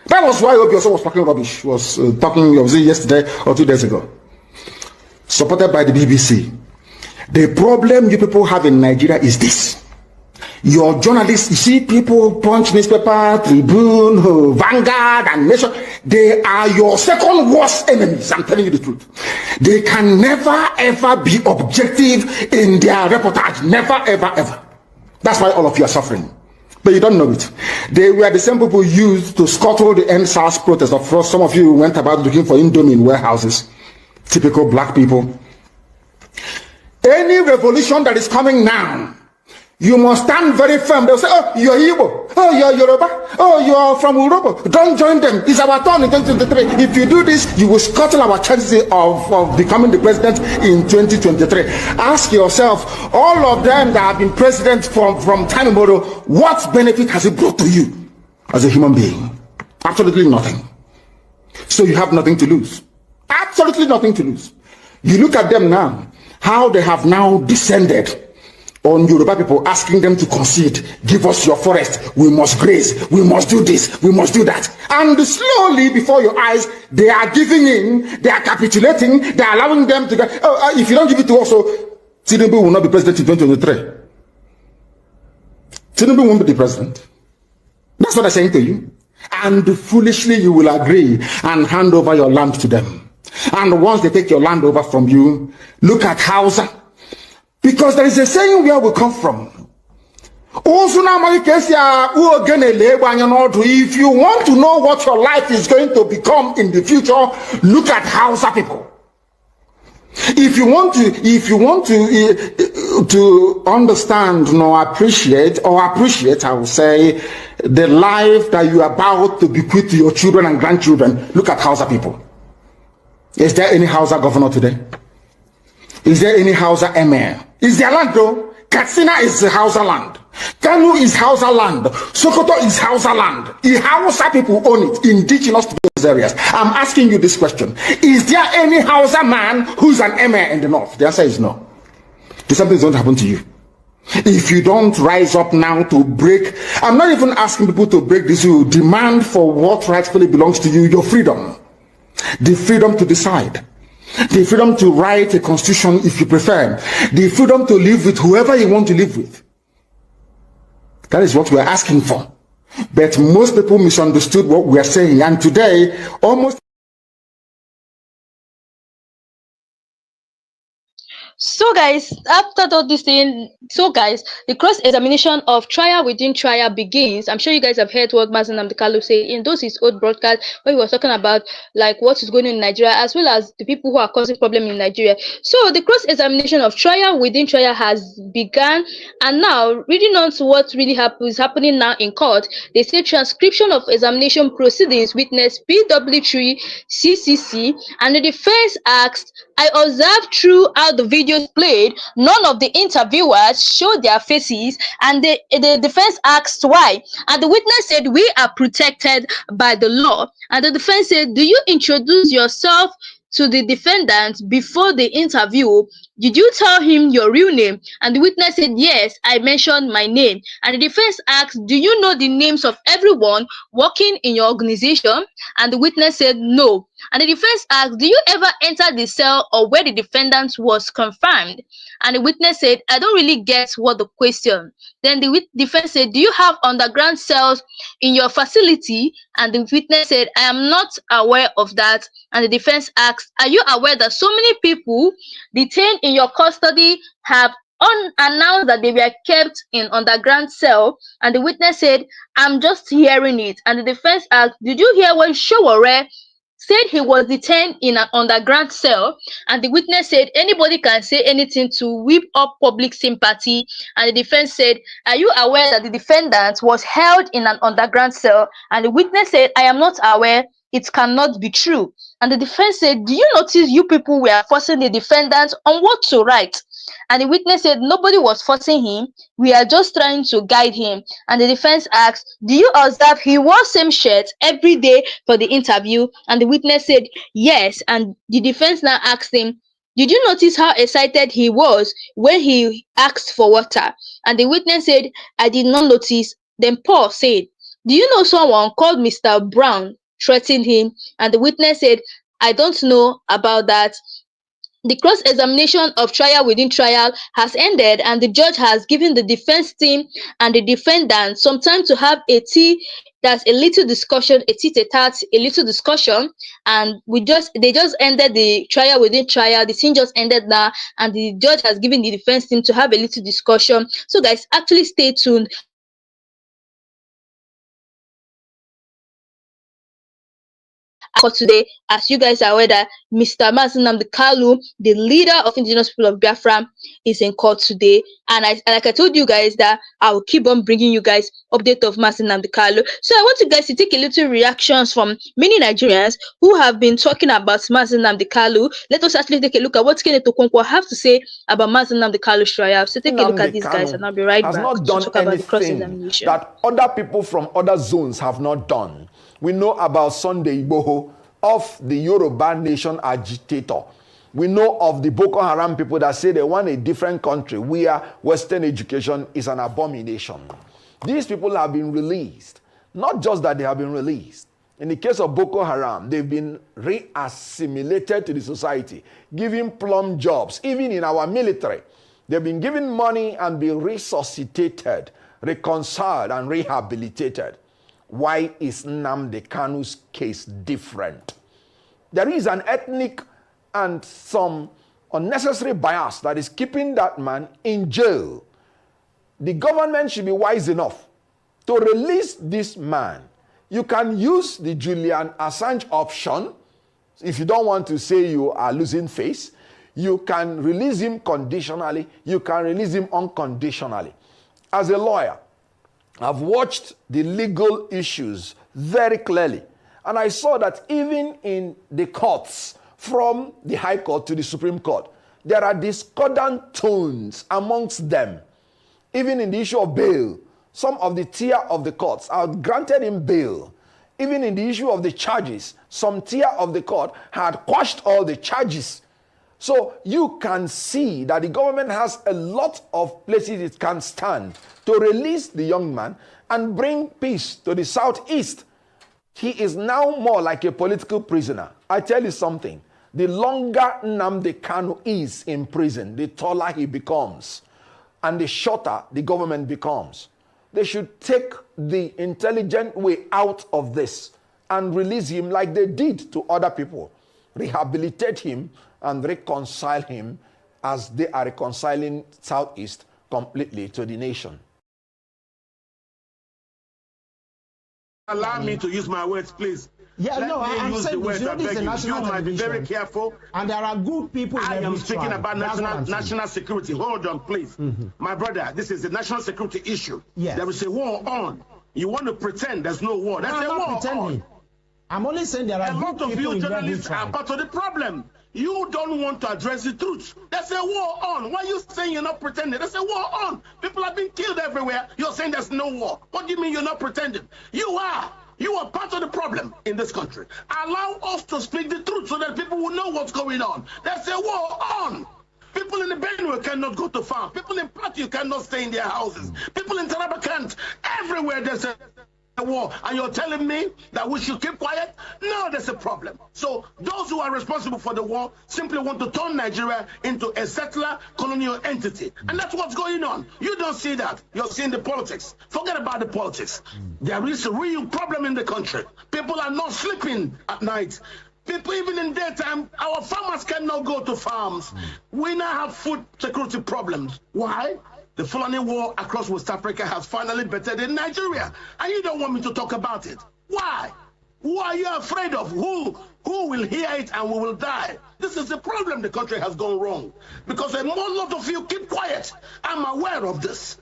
That was why Obioso was talking rubbish. Was talking, was it yesterday or 2 days ago? Supported by the BBC. The problem you people have in Nigeria is this. Your journalists, you see people, Punch newspaper, Tribune, Vanguard, and Nation, they are your second worst enemies. I'm telling you the truth. They can never ever be objective in their reportage. Never, ever, ever. That's why all of you are suffering. But you don't know it. They were the same people used to scuttle the end-SARS protest. Of course, some of you went about looking for Indomie in warehouses. Typical black people. Any revolution that is coming now, you must stand very firm. They'll say, oh, you're Igbo. Oh, you're Yoruba. Oh, you're from Urobo. Don't join them. It's our turn in 2023. If you do this, you will scuttle our chances of becoming the president in 2023. Ask yourself, all of them that have been president from time immemorial, what benefit has it brought to you as a human being? Absolutely nothing. So you have nothing to lose. Absolutely nothing to lose. You look at them now, how they have now descended on Yoruba people, asking them to concede, give us your forest, we must graze, we must do this, we must do that. And slowly before your eyes, they are giving in, they are capitulating, they are allowing them to go, if you don't give it to us, Tinubu will not be president in 2023. Tinubu won't be the president. That's what I'm saying to you. And foolishly you will agree and hand over your land to them. And once they take your land over from you, look at Hausa. Because there is a saying where we come from. If you want to know what your life is going to become in the future, look at Hausa people. If you want to understand appreciate, I will say, the life that you are about to bequeath to your children and grandchildren, look at Hausa people. Is there any Hausa governor today? Is there any Hausa emir? Is their land though? Katsina is the Hausa land. Kanu is Hausa land. Sokoto is Hausa land. The Hausa people own it, indigenous to those areas. I'm asking you this question. Is there any Hausa man who's an emir in the north? The answer is no. Something is going to happen to you. If you don't rise up now to break, I'm not even asking people to break this rule. Demand for what rightfully belongs to you, your freedom. The freedom to decide. The freedom to write a constitution if you prefer. The freedom to live with whoever you want to live with. That is what we are asking for. But most people misunderstood what we are saying. And today, almost... So guys, after all this thing, the cross-examination of trial within trial begins. I'm sure you guys have heard what Mazi Nnamdi Kanu say in those his old broadcast where he was talking about like what is going on in Nigeria as well as the people who are causing problem in Nigeria. So the cross-examination of trial within trial has begun, and now reading on to what really is happening now in court, they say transcription of examination proceedings witness PW3 CCC, and the defense asked, I observed throughout the videos played, none of the interviewers showed their faces, and the defense asked why. And the witness said, we are protected by the law. And the defense said, do you introduce yourself to the defendant before the interview? Did you tell him your real name? And the witness said, yes, I mentioned my name. And the defense asked, do you know the names of everyone working in your organization? And the witness said, no. And the defense asked, do you ever enter the cell or where the defendant was confined? And the witness said, I don't really get what the question. Then the defense said, do you have underground cells in your facility? And the witness said, I am not aware of that. And the defense asked, are you aware that so many people detained in your custody have unannounced that they were kept in underground cell? And the witness said, I'm just hearing it. And the defense asked, did you hear when Showore said he was detained in an underground cell? And the witness said, anybody can say anything to whip up public sympathy. And the defense said, are you aware that the defendant was held in an underground cell? And the witness said, I am not aware. It cannot be true. And the defense said, do you notice you people were forcing the defendant on what to write? And the witness said, nobody was forcing him. We are just trying to guide him. And the defense asked, do you observe he wore same shirt every day for the interview? And the witness said, yes. And the defense now asked him, did you notice how excited he was when he asked for water? And the witness said, I did not notice. Then Paul said, do you know someone called Mr. Brown threatened him? And the witness said, I don't know about that. The cross-examination of trial within trial has ended, and the judge has given the defense team and the defendant some time to have a tea. That's a little discussion, a tit-a-tat, a little discussion, and they just ended the trial within trial. The scene just ended now, and the judge has given the defense team to have a little discussion. So guys, actually stay tuned for today. As you guys are aware that Mr. Mazi Nnamdi Kanu, the leader of indigenous people of Biafra, is in court today. And like I told you guys that I will keep on bringing you guys update of Mazi Nnamdi Kanu. So I want you guys to take a little reactions from many Nigerians who have been talking about Mazi Nnamdi Kanu. Let us actually take a look at what Kenneth Okonkwo have to say about Mazi Nnamdi Kanu's trial. So take a look at these guys, and I'll be right back to talk about the cross-examination that other people from other zones have not done. We know about Sunday Igboho, of the Yoruba nation agitator. We know of the Boko Haram people that say they want a different country where Western education is an abomination. These people have been released. Not just that they have been released. In the case of Boko Haram, they've been re-assimilated to the society, given plum jobs, even in our military. They've been given money and been resuscitated, reconciled, and rehabilitated. Why is Nnamdi Kanu's case different? There is an ethnic and some unnecessary bias that is keeping that man in jail. The government should be wise enough to release this man. You can use the Julian Assange option. If you don't want to say you are losing face, you can release him conditionally. You can release him unconditionally. As a lawyer, I've watched the legal issues very clearly. And I saw that even in the courts, from the High Court to the Supreme Court, there are discordant tones amongst them. Even in the issue of bail, some of the tier of the courts are granted him bail. Even in the issue of the charges, some tier of the court had quashed all the charges. So you can see that the government has a lot of places it can stand to release the young man and bring peace to the southeast. He is now more like a political prisoner. I tell you something, the longer Nnamdi Kanu is in prison, the taller he becomes and the shorter the government becomes. They should take the intelligent way out of this and release him like they did to other people. Rehabilitate him and reconcile him as they are reconciling Southeast completely to the nation. Allow me to use my words, please. Yeah, Let no, me I'm use saying the words. this. You know, this is a national You might be television. very careful. And there are good people in I every am speaking tribe. about That's what I'm saying. national security. Hold on, please. My brother, this is a national security issue. Yes. There is a war on. You want to pretend there's no war. There's I'm a not war pretending. on. I'm only saying there are A lot good of people you in every journalists are tribe. part of the problem. You don't want to address the truth. There's a war on. Why are you saying you're not pretending? There's a war on. People are being killed everywhere. You're saying there's no war. What do you mean you're not pretending? You are. You are part of the problem in this country. Allow us to speak the truth so that people will know what's going on. There's a war on. People in the Benue cannot go to farm. People in Plateau cannot stay in their houses. People in Taraba can't. Everywhere there's a war. And you're telling me that we should keep quiet? No, there's a problem. So those who are responsible for the war simply want to turn Nigeria into a settler colonial entity. And that's what's going on. You don't see that. You're seeing the politics. Forget about the politics. There is a real problem in the country. People are not sleeping at night. People, even in daytime, our farmers cannot go to farms. We now have food security problems. Why? The Fulani war across West Africa has finally bettered in Nigeria. And you don't want me to talk about it. Why? Who are you afraid of? Who will hear it and we will die? This is the problem. The country has gone wrong. Because a lot of you keep quiet. I'm aware of this.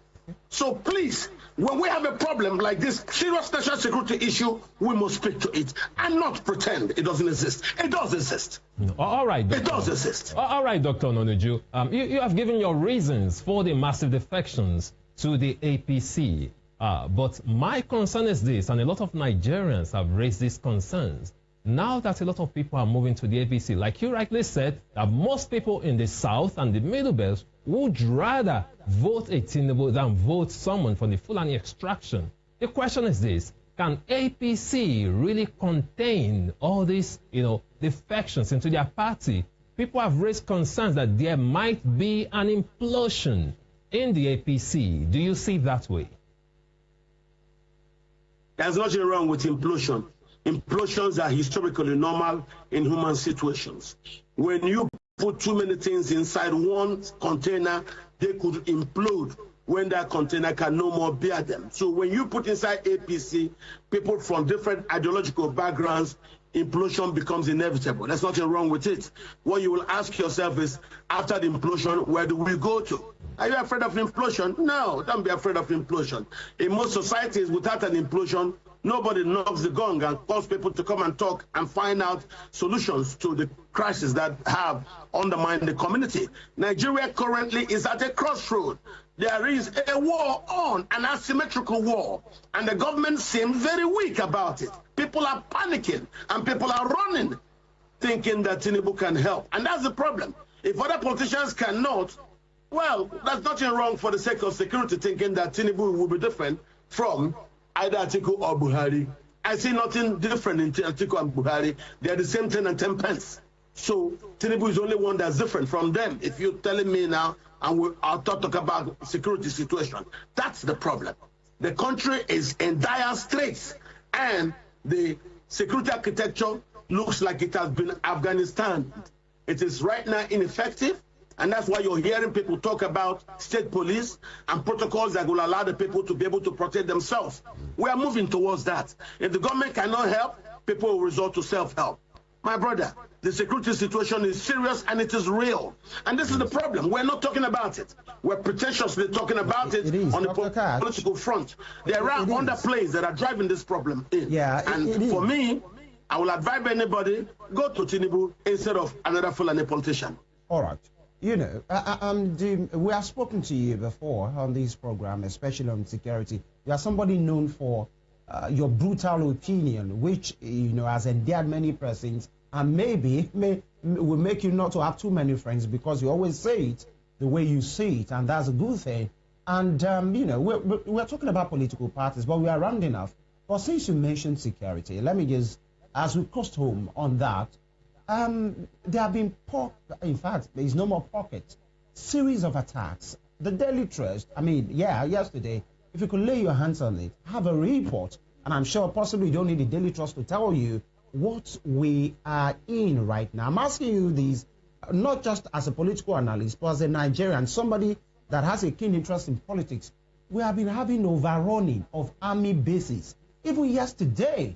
So please, when we have a problem like this serious national security issue, we must speak to it and not pretend it doesn't exist. It does exist. All right, Doctor. It does exist. All right, Dr. Nonuju. You have given your reasons for the massive defections to the APC. But my concern is this, and a lot of Nigerians have raised these concerns. Now that a lot of people are moving to the APC, like you rightly said, that most people in the South and the Middle Belt would rather vote a Tinubu than vote someone from the Fulani extraction. The question is this: can APC really contain all these, defections into their party? people have raised concerns that there might be an implosion in the APC. Do you see it that way? There's nothing wrong with implosion. Implosions are historically normal in human situations. When you put too many things inside one container, they could implode when that container can no more bear them. So when you put inside APC, people from different ideological backgrounds, implosion becomes inevitable. There's nothing wrong with it. What you will ask yourself is, after the implosion, where do we go to? Are you afraid of implosion? No, don't be afraid of implosion. In most societies, without an implosion, nobody knocks the gong and calls people to come and talk and find out solutions to the crises that have undermined the community. Nigeria currently is at a crossroad. There is a war on, an asymmetrical war, and the government seems very weak about it. People are panicking and people are running, thinking that Tinubu can help. And that's the problem. If other politicians cannot, well, there's nothing wrong for the sake of security thinking that Tinubu will be different from either Atiku or Buhari. I see nothing different in Atiku and Buhari. They are the same 10 and 10 pence. So Tinubu is the only one that's different from them. If you're telling me now, and I'll talk about security situation, that's the problem. The country is in dire straits, and the security architecture looks like it has been Afghanistan. It is right now ineffective, and that's why you're hearing people talk about state police and protocols that will allow the people to be able to protect themselves. We are moving towards that. If the government cannot help, people will resort to self-help. My brother, the security situation is serious and it is real. And this is the problem. We're not talking about it. We're pretentiously talking about it on the political front. There are underplays that are driving this problem in. Yeah, and for me, I will advise anybody, go to Tinubu instead of another Fulani politician. All right. You know, we have spoken to you before on this program, especially on security. You are somebody known for your brutal opinion, which, you know, has endeared many persons, and maybe will make you not to have too many friends, because you always say it the way you say it, and that's a good thing. And, you know, we're talking about political parties, but we are rounding off. But since you mentioned security, let me just, as we crossed home on that, there have been, in fact, there is no more pockets, series of attacks. The Daily Trust, I mean, yeah, yesterday, if you could lay your hands on it, have a report, and I'm sure possibly you don't need the Daily Trust to tell you what we are in right now. I'm asking you this, not just as a political analyst, but as a Nigerian, somebody that has a keen interest in politics. We have been having overrunning of army bases. Even yesterday,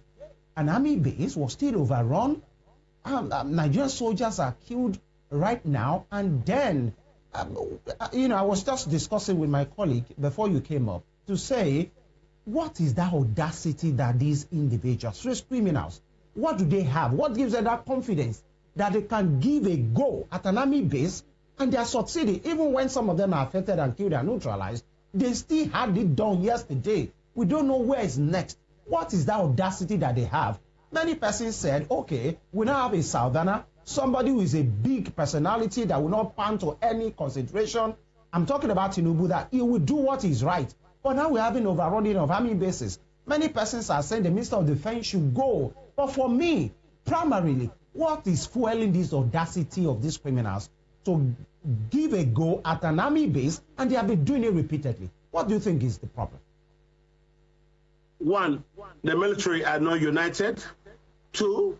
an army base was still overrun. Nigerian soldiers are killed right now. And then, you know, I was just discussing with my colleague before you came up to say, what is that audacity that these individuals, these criminals, what do they have? What gives them that confidence that they can give a go at an army base and they are succeeding? Even when some of them are affected and killed and neutralized, they still had it done yesterday. We don't know where is next. What is that audacity that they have? Many persons said, okay, we now have a southerner, somebody who is a big personality that will not pan to any concentration. I'm talking about Tinubu, that he will do what is right. But now we're having overrunning of army bases. Many persons are saying the Minister of Defense should go. But for me, primarily, what is fueling this audacity of these criminals to give a go at an army base, and they have been doing it repeatedly? What do you think is the problem? One, the military are not united. Two,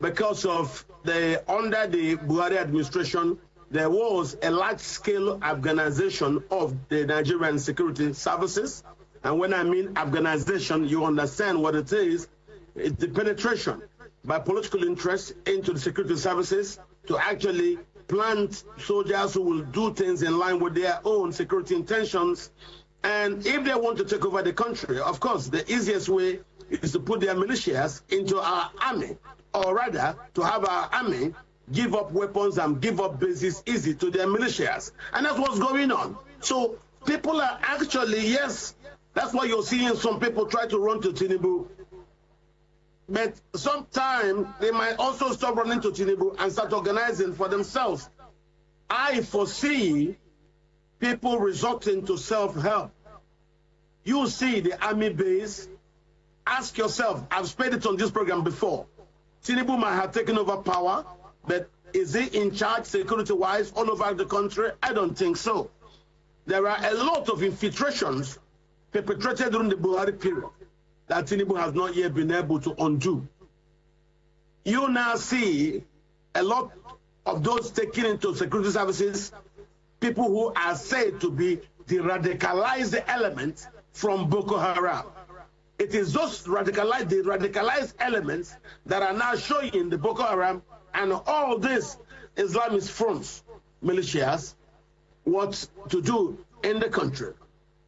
because of under the Buhari administration, there was a large-scale Afghanization of the Nigerian security services. And when I mean Afghanization, you understand what it is. It's the penetration by political interests into the security services to actually plant soldiers who will do things in line with their own security intentions. And if they want to take over the country, of course, the easiest way is to put their militias into our army, or rather, to have our army give up weapons and give up bases easy to their militias. And that's what's going on. So people are actually, yes, that's why you're seeing some people try to run to Tinubu. But sometimes they might also stop running to Tinubu and start organizing for themselves. I foresee people resorting to self-help. You see the army base. Ask yourself, I've said it on this program before, Tinubu might have taken over power, but Is he in charge security-wise all over the country? I don't think so. There are a lot of infiltrations perpetrated during the Buhari period that Tinubu has not yet been able to undo. You now see a lot of those taken into security services, people who are said to be the radicalized elements from Boko Haram. It is those radicalized elements that are now showing the Boko Haram and all these Islamist fronts, militias, what to do in the country.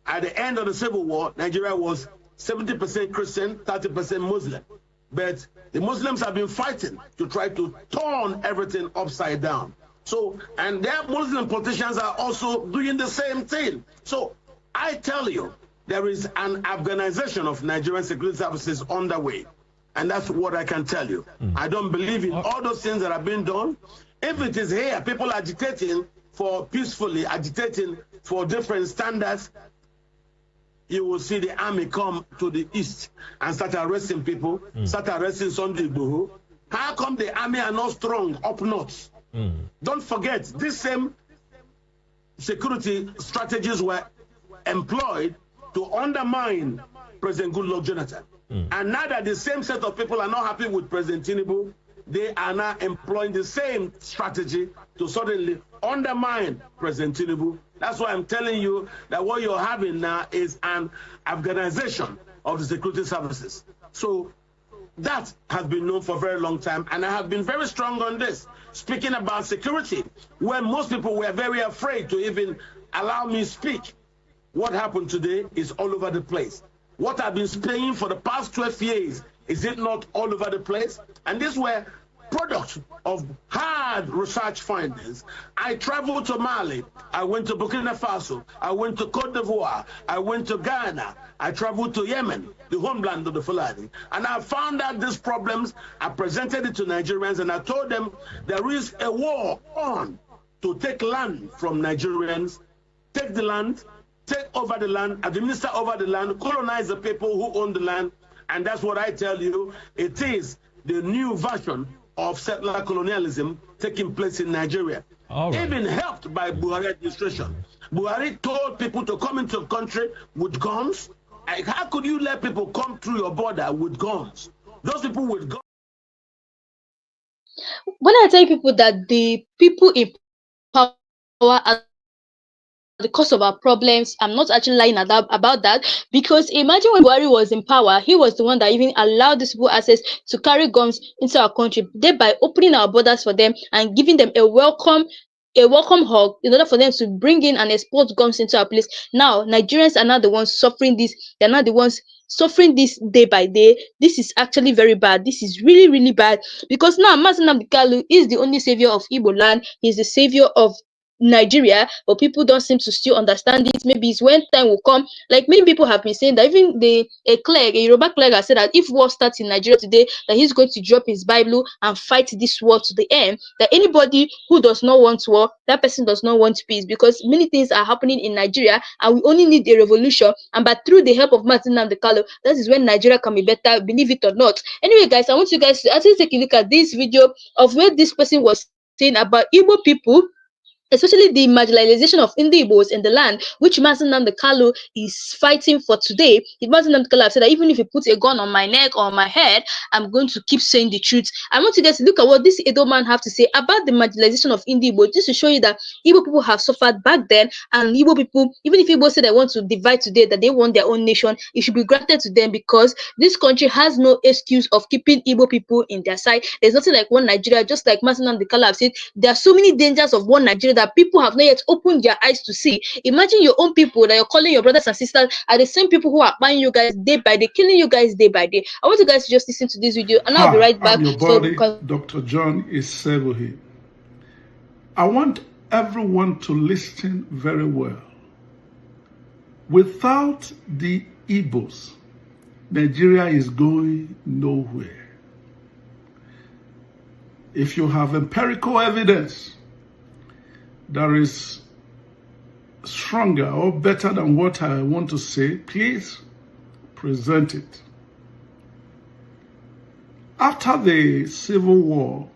At the end of the Civil War, Nigeria was 70% Christian, 30% Muslim. But the Muslims have been fighting to try to turn everything upside down. So, and their Muslim politicians are also doing the same thing. So, I tell you, there is an Afghanization of Nigerian security services underway. And that's what I can tell you. I don't believe in all those things that are being done. If it is here, people agitating for peacefully, agitating for different standards, you will see the army come to the east and start arresting people, start arresting Sunday Igboho. How come the army are not strong up north? Don't forget, these same security strategies were employed to undermine President Goodluck Jonathan. And now that the same set of people are not happy with President Tinubu, they are now employing the same strategy to suddenly undermine President Tinubu. That's why I'm telling you that what you're having now is an Afghanization of the security services. So that has been known for a very long time, and I have been very strong on this. Speaking about security, when most people were very afraid to even allow me speak, what happened today is all over the place. What I've been saying for the past 12 years, is it not all over the place? And these were products of hard research findings. I traveled to Mali, I went to Burkina Faso, I went to Cote d'Ivoire, I went to Ghana, I traveled to Yemen, the homeland of the Fulani, and I found out these problems. I presented it to Nigerians and I told them there is a war on to take land from Nigerians, take the land, take over the land, administer over the land, colonize the people who own the land. And that's what I tell you, it is the new version of settler colonialism taking place in Nigeria. Even helped by Buhari administration. Buhari told people to come into the country with guns. How could you let people come through your border with guns? Those people with guns. When I tell people that the people in power are the cause of our problems, I'm not actually lying about that, because imagine when Buhari was in power, he was the one that even allowed these people access to carry guns into our country, thereby opening our borders for them and giving them a welcome hug in order for them to bring in and export guns into our place. Now Nigerians are now the ones suffering this. They're not the ones suffering this day by day. This is actually very bad. This is really, really bad, because now Mazi Nnamdi Kanu is the only savior of Igbo land. He's the savior of Nigeria, but people don't seem to still understand it. Maybe it's when time will come. Like many people have been saying that even a Yoruba clerk has said that if war starts in Nigeria today, that he's going to drop his Bible and fight this war to the end. That anybody who does not want war, that person does not want peace, because many things are happening in Nigeria and we only need a revolution. And but through the help of Mazi Nnamdi Kanu, that is when Nigeria can be better, believe it or not. Anyway, guys, I want you guys to actually take a look at this video of where this person was saying about Igbo people, especially the marginalization of Indi Igbos in the land, which Mazi Nnamdi Kanu is fighting for today. If Mazi Nnamdi Kanu said that even if you put a gun on my neck or on my head, I'm going to keep saying the truth. I want you guys to look at what this Edo man have to say about the marginalization of Indi Igbos, just to show you that Igbo people have suffered back then, and Igbo people, even if Igbo say they want to divide today, that they want their own nation, it should be granted to them, because this country has no excuse of keeping Igbo people in their side. There's nothing like one Nigeria. Just like Mazi Nnamdi Kanu have said, there are so many dangers of one Nigeria that people have not yet opened their eyes to see. Imagine your own people that you're calling your brothers and sisters are the same people who are buying you guys day by day, killing you guys day by day. I want you guys to just listen to this video, and I'll be right back. I'm your body, Dr. John Isebuhi. I want everyone to listen very well. Without the Igbos, Nigeria is going nowhere. If you have empirical evidence that is stronger or better than what I want to say, please present it. After the Civil War,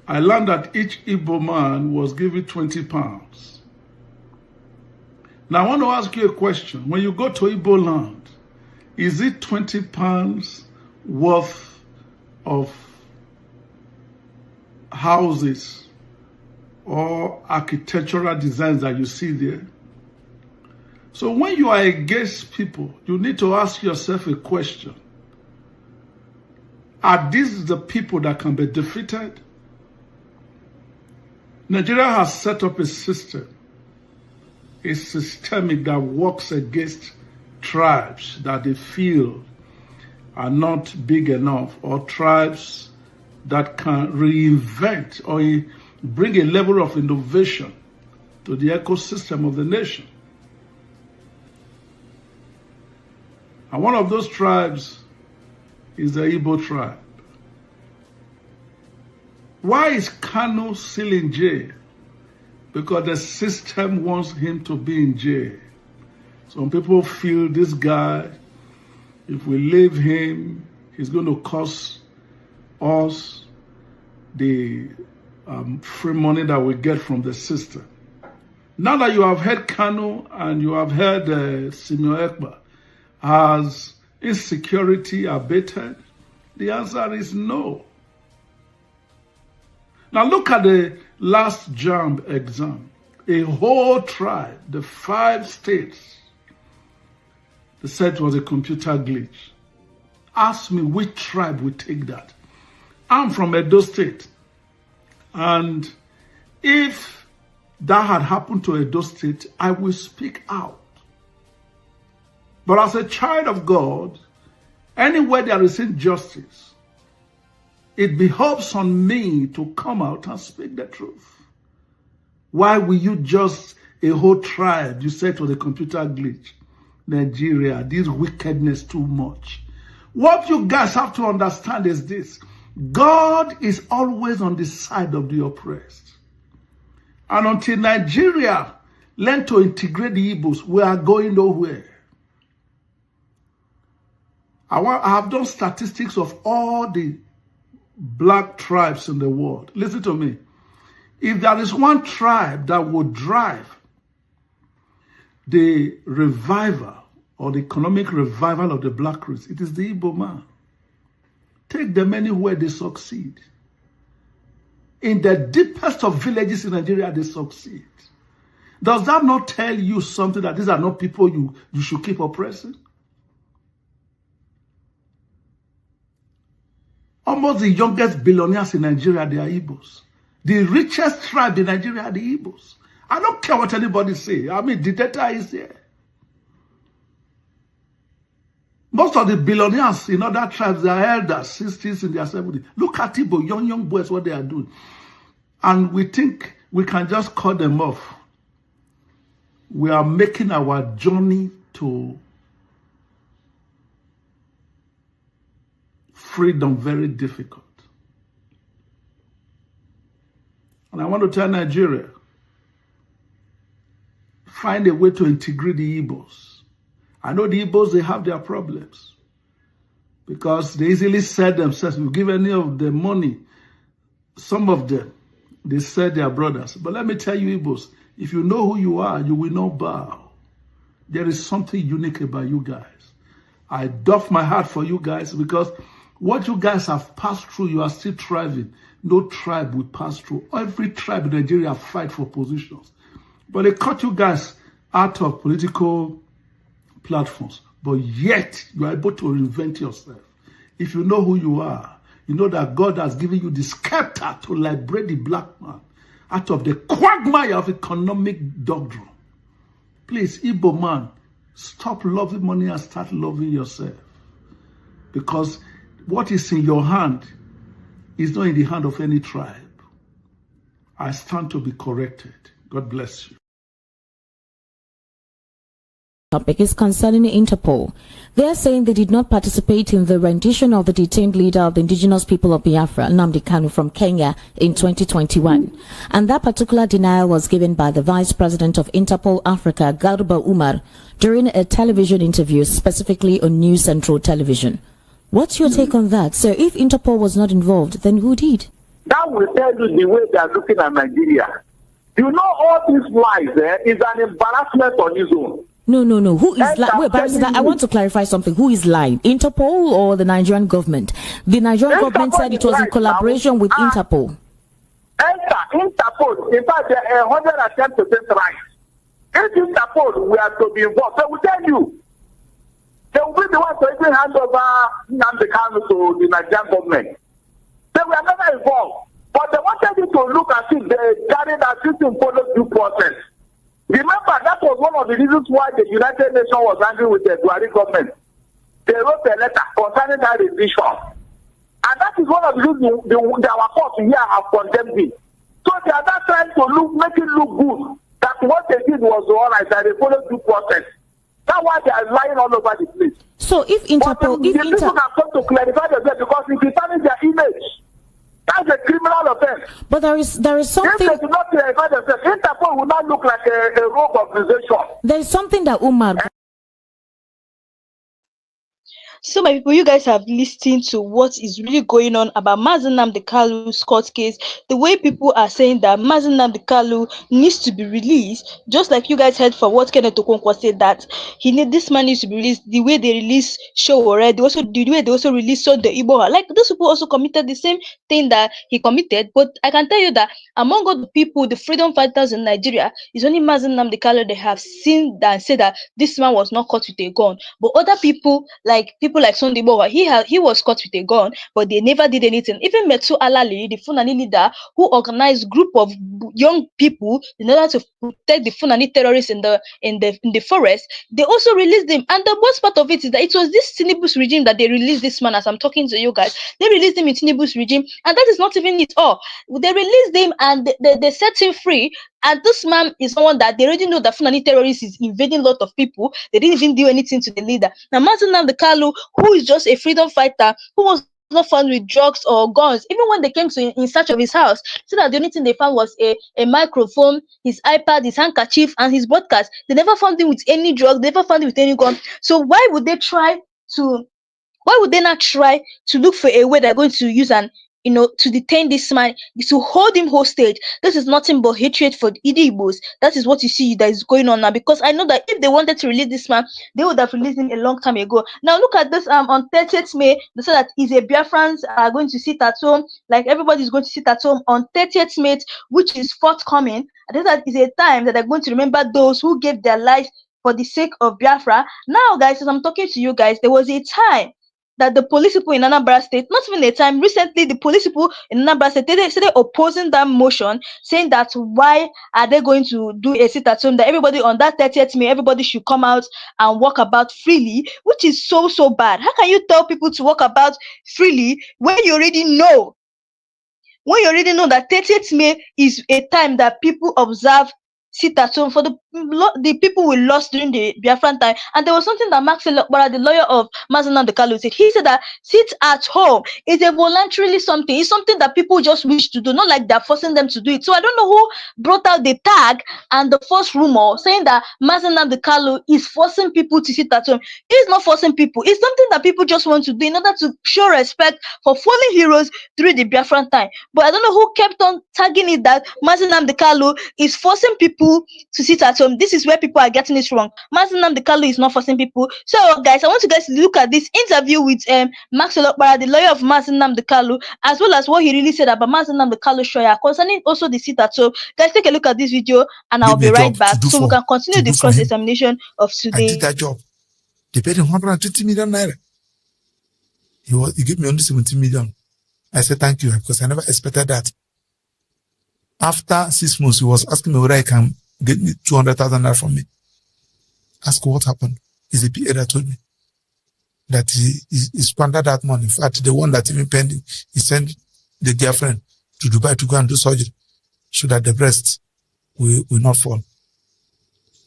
I learned that each Igbo man was given 20 pounds. Now I want to ask you a question. When you go to Igbo land, is it 20 pounds worth of houses or architectural designs that you see there? So when you are against people, you need to ask yourself a question. Are these the people that can be defeated? Nigeria has set up a system, a systemic that works against tribes that they feel are not big enough, or tribes that can reinvent or bring a level of innovation to the ecosystem of the nation. And one of those tribes is the Igbo tribe. Why is Kanu still in jail? Because the system wants him to be in jail. Some people feel this guy, if we leave him, he's going to cost us the free money that we get from the system. Now that you have heard Kanu and you have heard Simeon Ekpa, has insecurity abated? The answer is no. Now look at the last JAMB exam. A whole tribe, the 5 states, they said it was a computer glitch. Ask me which tribe would take that. I'm from Edo State. And if that had happened to Edo State, I will speak out. But as a child of God, anywhere there is injustice, it behoves on me to come out and speak the truth. Why will you just a whole tribe? You said it was a computer glitch. Nigeria, this wickedness too much. What you guys have to understand is this. God is always on the side of the oppressed. And until Nigeria learn to integrate the Igbos, we are going nowhere. I have done statistics of all the black tribes in the world. Listen to me. If there is one tribe that would drive the revival or the economic revival of the black race, it is the Igbo man. Take them anywhere, they succeed. In the deepest of villages in Nigeria, they succeed. Does that not tell you something, that these are not people you should keep oppressing? Almost the youngest billionaires in Nigeria, they are Igbos. The richest tribe in Nigeria are the Igbos. I don't care what anybody say. I mean, the data is there. Most of the billionaires in other tribes, they are elders, 60s in their 70s. Look at Igbo, young boys, what they are doing. And we think we can just cut them off. We are making our journey to freedom very difficult. And I want to tell Nigeria, find a way to integrate the Igbos. I know the Igbos, they have their problems because they easily said themselves, you give any of the money, some of them, they said their brothers. But let me tell you, Igbos, if you know who you are, you will not bow. There is something unique about you guys. I doff my heart for you guys because what you guys have passed through, you are still thriving. No tribe will pass through. Every tribe in Nigeria fight for positions. But they cut you guys out of political platforms. But yet, you are able to reinvent yourself. If you know who you are, you know that God has given you the scepter to liberate the black man out of the quagmire of economic doctrine. Please, Igbo man, stop loving money and start loving yourself. Because what is in your hand is not in the hand of any tribe. I stand to be corrected. God bless you. Topic is concerning Interpol. They are saying they did not participate in the rendition of the detained leader of the indigenous people of Biafra, Nnamdi Kanu, from Kenya in 2021. And that particular denial was given by the Vice President of Interpol Africa, Garba Umar, during a television interview, specifically on News Central Television. What's your take on that? So if Interpol was not involved, then who did? That will tell you the way they are looking at Nigeria. You know, all these lies is an embarrassment on his own. No. Who is lying? Wait, Barrister, I want to clarify something. Who is lying? Interpol or the Nigerian government? The Nigerian government said it was in collaboration with Interpol. Interpol, in fact, they are 110% right. If Interpol were to be involved, they will tell you. They will be the ones to even hand over Nnamdi Kanu to the Nigerian government. They were never involved. But they wanted you to look at it, they carried out this in follow due process. Remember, that was one of the reasons why the United Nations was angry with the Buhari government. They wrote a letter concerning that revision. And that is one of the reasons our courts here have condemned it. So they are not trying to make it look good. That what they did was all right, that they followed due process. That's why they are lying all over the place. So if Interpol... But people have come to clarify themselves because if you tarnish their image, that's a criminal offense. But there is something... If they do not clarify themselves, Interpol will not look like a rogue organization. There is something that Umar... So, my people, you guys have listened to what is really going on about Mazi Nnamdi Kanu's court case. The way people are saying that Mazi Nnamdi Kanu needs to be released, just like you guys heard from what Kenneth Okonkwo said that this man needs to be released. The way they release Showore, the way they also release Sunday Igboha, like those people also committed the same thing that he committed. But I can tell you that among all the people, the freedom fighters in Nigeria, it's only Mazi Nnamdi Kanu they have seen and said that this man was not caught with a gun. But other people like Sunday Igboha, he was caught with a gun, but they never did anything. Even Metu Alali, the Fulani leader who organized group of young people in order to protect the Fulani terrorists in the forest, they also released him. And the worst part of it is that it was this Tinubu's regime that they released this man. As I'm talking to you guys, they released him in Tinubu's regime, and that is not even it all. They released him and they set him free. And this man is someone that they already know that Fulani terrorists is invading a lot of people. They didn't even do anything to the leader. Now, Mazi Nnamdi Kanu, who is just a freedom fighter, who was not found with drugs or guns, even when they came to in search of his house, so that the only thing they found was a microphone, his iPad, his handkerchief, and his broadcast. They never found him with any drugs. They never found him with any gun. So why would they not try to look for a way they're going to use to detain this man, to hold him hostage? This is nothing but hatred for the Igbos. That is what you see that is going on now. Because I know that if they wanted to release this man, they would have released him a long time ago. Now look at this. On 30th May, they said that is a Biafrans are going to sit at home. Like everybody is going to sit at home on 30th May, which is forthcoming. I think that is a time that they're going to remember those who gave their lives for the sake of Biafra. Now, guys, as I'm talking to you guys, there was a time that the police people in Anambra State, not even a time, recently the police people in Anambra State, they started opposing that motion, saying that why are they going to do a sit at home, that everybody on that 30th May, everybody should come out and walk about freely, which is so bad. How can you tell people to walk about freely when you already know that 30th May is a time that people observe sit at home for the people we lost during the Biafran time? And there was something that Max Lokbara, the lawyer of Mazi Nnamdi Kanu, said. He said that sit at home is a voluntarily something. It's something that people just wish to do, not like they're forcing them to do it. So I don't know who brought out the tag and the first rumor saying that Mazi Nnamdi Kanu is forcing people to sit at home. He's not forcing people. It's something that people just want to do in order to show respect for fallen heroes during the Biafran time. But I don't know who kept on tagging it that Mazi Nnamdi Kanu is forcing people to sit at home. This is where people are getting it wrong. Mazi Nnamdi Kanu is not forcing people. So, guys, I want you guys to look at this interview with Max Olokbara, the lawyer of Mazi Nnamdi Kanu, as well as what he really said about Mazi Nnamdi Kanu Shoya concerning also the sit at home. Guys, take a look at this video, and I'll be right back so we can continue the cross-examination of today. I did that job. They paid him 120 million naira. He gave me only 17 million. I said thank you because I never expected that. After 6 months, he was asking me whether I can get me 200,000 naira from me. Ask what happened. It's a PA that told me that he squandered that money. In fact, the one that even pending, he sent the girlfriend to Dubai to go and do surgery so that the breast will not fall.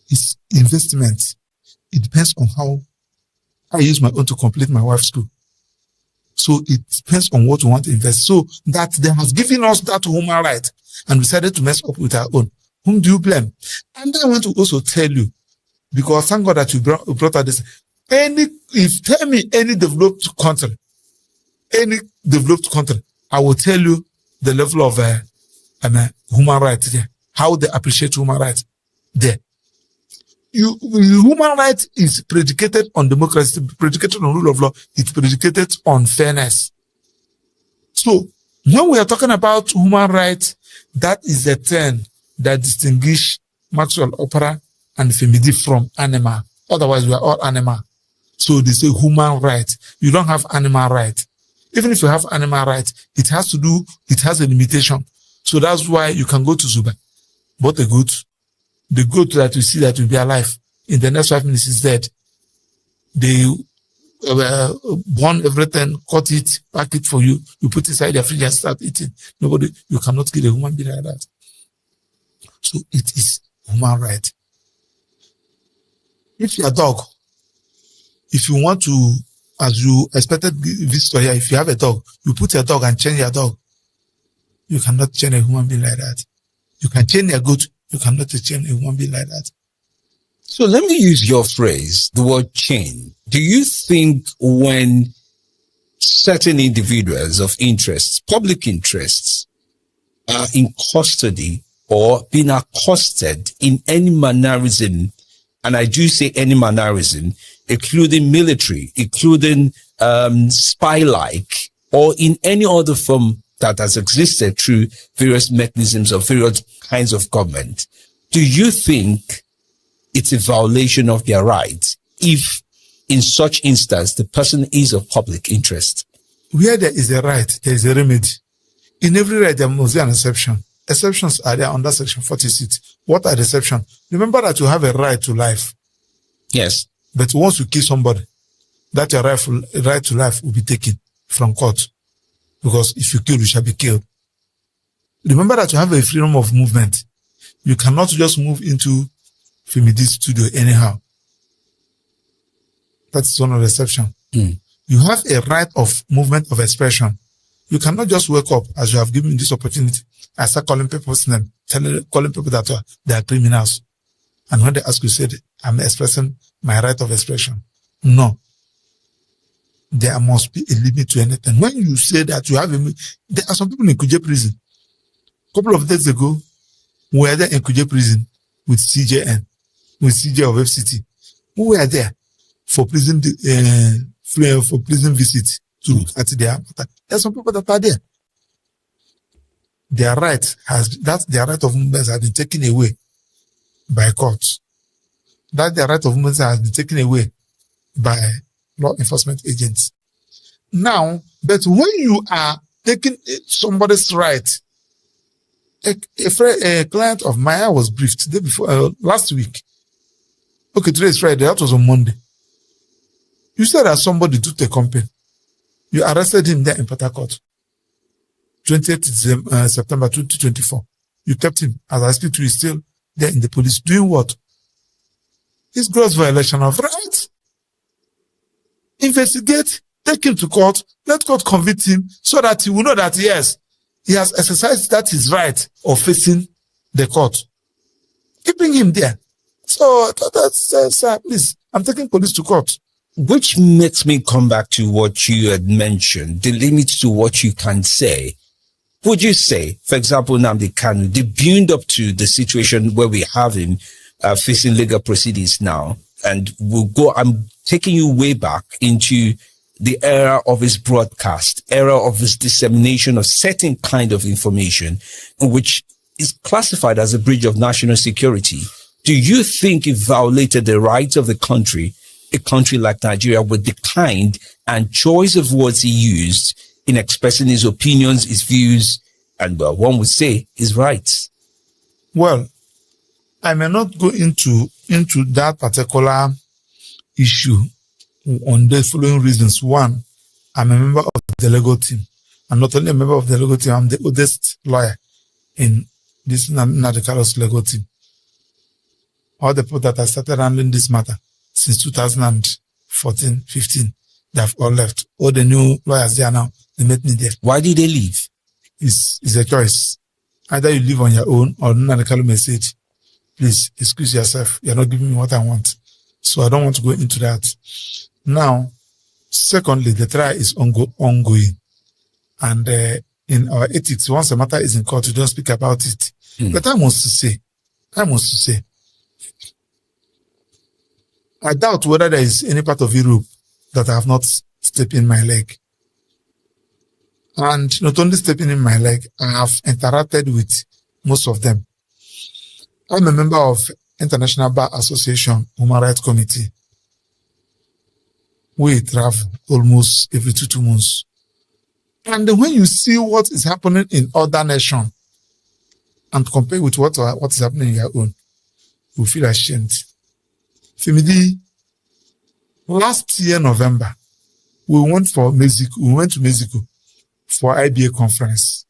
It's investment. It depends on how I use my own to complete my wife's school. So it depends on what we want to invest. So that they have given us that human right and decided to mess up with our own. Whom do you blame? And I want to also tell you, because thank God that you brought out this. Tell me any developed country, I will tell you the level of human rights there, how they appreciate human rights there. Human rights is predicated on democracy, predicated on rule of law, it's predicated on fairness. So when we are talking about human rights, that is the term that distinguish Maxwell Opera and Femidi from animal. Otherwise, we are all animal. So they say human rights. You don't have animal rights. Even if you have animal rights, it has a limitation. So that's why you can go to Zuba, but the goat that you see that will be alive in the next 5 minutes is dead. They burn everything, cut it, pack it for you. You put it inside the fridge and start eating. You cannot kill a human being like that. So it is human right. If you're a dog, if you want to, as you expected visitor here, if you have a dog, you put your dog and chain your dog. You cannot chain a human being like that. You can chain a goat, you cannot chain a human being like that. So let me use your phrase, the word chain. Do you think when certain individuals of interests, public interests, are in custody or being accosted in any mannerism, and I do say any mannerism, including military, including spy-like, or in any other form that has existed through various mechanisms of various kinds of government, do you think it's a violation of their rights if in such instance the person is of public interest? Where there is a right, there is a remedy. In every right, there must be an exception. Exceptions are there under Section 46. What are the exceptions? Remember that you have a right to life. Yes. But once you kill somebody, that your right to life will be taken from court. Because if you kill, you shall be killed. Remember that you have a freedom of movement. You cannot just move into Femidi's studio anyhow. That's one of the exceptions. You have a right of movement of expression. You cannot just wake up as you have given me this opportunity and start calling people's name, calling people that they are criminals. And when they ask you, say, I'm expressing my right of expression. No. There must be a limit to anything. When you say that you have there are some people in Kuje prison. A couple of days ago, we were there in Kuje prison with CJN, with CJ of FCT. We were there for prison, visit to look at their matter. There are some people that are there. Their right of movement has been taken away by courts. That their right of movement has been taken away by law enforcement agents. Now, but when you are taking somebody's right, a client of mine was briefed the day before, last week. Okay, today is Friday, that was on Monday. You said that somebody took the company. You arrested him there in Port Harcourt, 20th September 2024. You kept him. As I speak to you, he's still there in the police. Doing what? It's gross violation of rights. Investigate, take him to court, let court convict him so that he will know that, yes, he has exercised that his right of facing the court. Keeping him there. So, sir, please, I'm taking police to court. Which makes me come back to what you had mentioned, the limit to what you can say. Would you say, for example, Nnamdi Kanu, the build up to the situation where we have him facing legal proceedings now, and I'm taking you way back into the era of his broadcast, era of his dissemination of certain kind of information, which is classified as a breach of national security. Do you think it violated the rights of the country, a country like Nigeria, with the kind and choice of words he used in expressing his opinions, his views, and one would say his rights? Well, I may not go into that particular issue on the following reasons. One, I'm a member of the legal team. I'm not only a member of the legal team, I'm the oldest lawyer in this Nnamdi Kanu's legal team. All the people that have started handling this matter since 2014, 15, they have all left. All the new lawyers there now, they met me there. Why did they leave? It's a choice. Either you live on your own or Nnamdi Kanu message. Please excuse yourself. You're not giving me what I want. So I don't want to go into that. Now, secondly, the trial is ongoing. And in our ethics, once a matter is in court, we don't speak about it. But I must say, I doubt whether there is any part of Europe that I have not stepped in my leg. And not only stepping in my leg, I have interacted with most of them. I'm a member of International Bar Association Human Rights Committee. We travel almost every 2 months. And when you see what is happening in other nations and compare with what is happening in your own, you feel ashamed. Femidi, last year, November, we went to Mexico for IBA conference.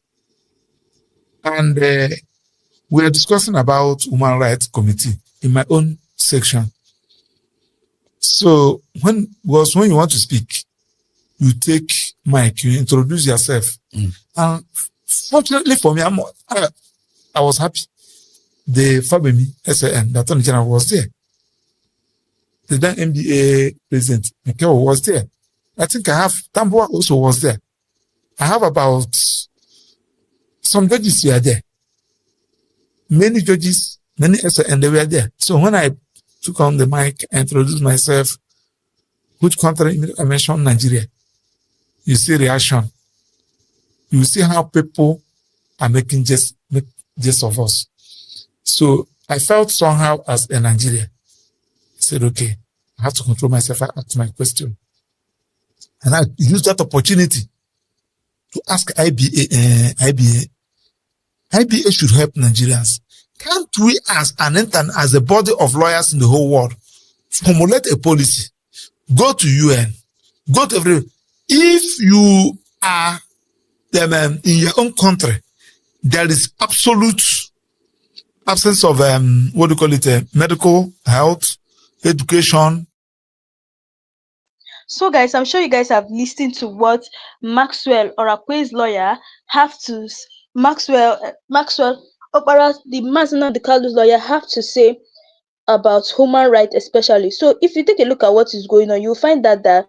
And we are discussing about Human Rights Committee in my own section. So when you want to speak, you take mic, you introduce yourself. And fortunately for me, I was happy. The Fabemi SAN, the Attorney General, was there. The then MBA President Mikeo was there. I think Tambua also was there. I have about some judges were there. Many judges, many SAN, they were there. So when I took on the mic and introduced myself, which country I mentioned Nigeria, you see reaction. You see how people are making jest of us. So I felt somehow as a Nigerian. I said, okay, I have to control myself. I asked my question. And I used that opportunity to ask IBA. IBA should help Nigerians. Can't we, as a body of lawyers in the whole world, formulate a policy, go to UN, go to every. If you are in your own country, there is absolute absence of medical, health, education. So, guys, I'm sure you guys have listened to what Maxwell Orakwe's lawyer Maxwell Opera, the Mazi Nnamdi Kanu's lawyer, have to say about human rights, especially. So, if you take a look at what is going on, you'll find that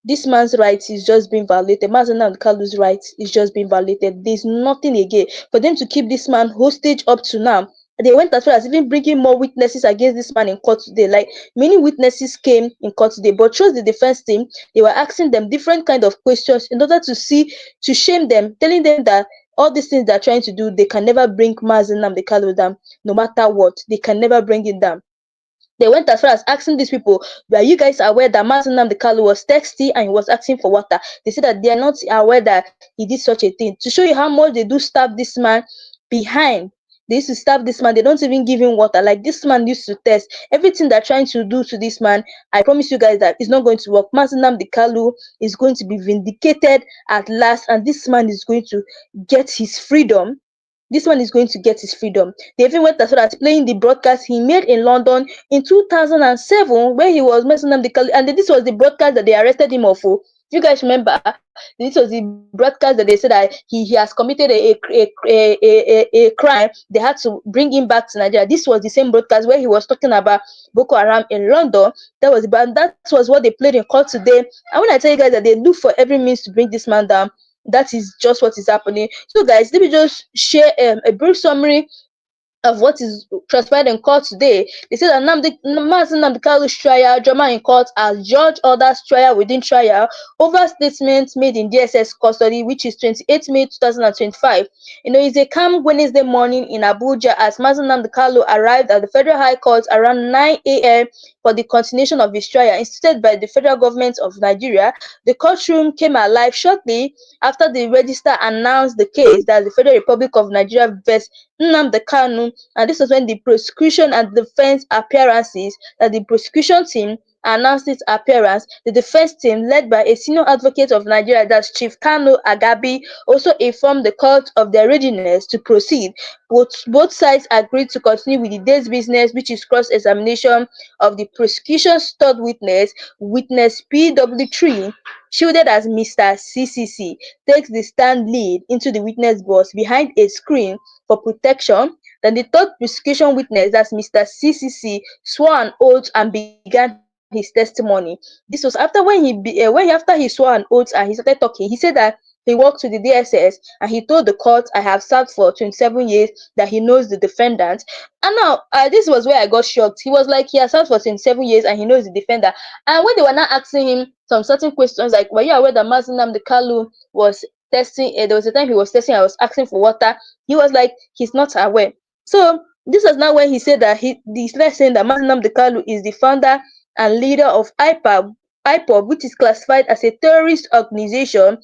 this man's rights is just being violated. Mazi Nnamdi Kanu's rights is just being violated. There's nothing again for them to keep this man hostage up to now. They went as far as even bringing more witnesses against this man in court today. Like, many witnesses came in court today, but through the defense team, they were asking them different kind of questions in order to shame them, telling them that all these things they're trying to do, they can never bring Mazi Nnamdi Kanu down, no matter what. They can never bring it down. They went as far as asking these people, were you guys aware that Mazi Nnamdi Kanu was thirsty and he was asking for water? They said that they are not aware that he did such a thing. To show you how much they do stab this man behind. They used to stab this man. They don't even give him water. Like, this man used to test. Everything they're trying to do to this man, I promise you guys that it's not going to work. Mazi Nnamdi Kanu is going to be vindicated at last, and this man is going to get his freedom. This one is going to get his freedom. They even went as far as playing the broadcast he made in London in 2007, where he was Mazi Nnamdi Kanu, and this was the broadcast that they arrested him of. You guys remember? This was the broadcast that they said that he has committed a crime. They had to bring him back to Nigeria. This was the same broadcast where he was talking about Boko Haram in London. That was what they played in court today. And when I tell you guys that they look for every means to bring this man down, that is just what is happening. So, guys, let me just share a brief summary of what is transpired in court today. They said that Mazi Nnamdi Kanu's trial drama in court as judge orders trial within trial over statements made in DSS custody, which is 28 May 2025. It's a calm Wednesday morning in Abuja as Mazi Nnamdi Kanu arrived at the Federal High Court around 9 a.m. for the continuation of his trial, instituted by the federal government of Nigeria. The courtroom came alive shortly after the register announced the case that the Federal Republic of Nigeria vs. Nnamdi Kanu, and this was when the prosecution and defense appearances, that the prosecution team announced its appearance. The defense team, led by a senior advocate of Nigeria, that's Chief Kano Agabi, also informed the court of their readiness to proceed. Both sides agreed to continue with the day's business, which is cross-examination of the prosecution's third witness, witness PW3, shielded as Mr. CCC, takes the stand lead into the witness box behind a screen for protection. Then the third prosecution witness, that's Mr. CCC, swore an oath and began his testimony. This was after after he swore an oath and he started talking. He said that he worked with the DSS, and he told the court, I have served for 27 years, that he knows the defendant. And now, this was where I got shocked. He was like, he has served for 27 years and he knows the defender. And when they were not asking him some certain questions, like, were you aware that Mazi Nnamdi Kanu was testing? There was a time he was testing, I was asking for water. He was like, he's not aware. So this was now when he said that he's saying that Mazi Nnamdi Kanu is the founder and leader of IPOB, which is classified as a terrorist organization.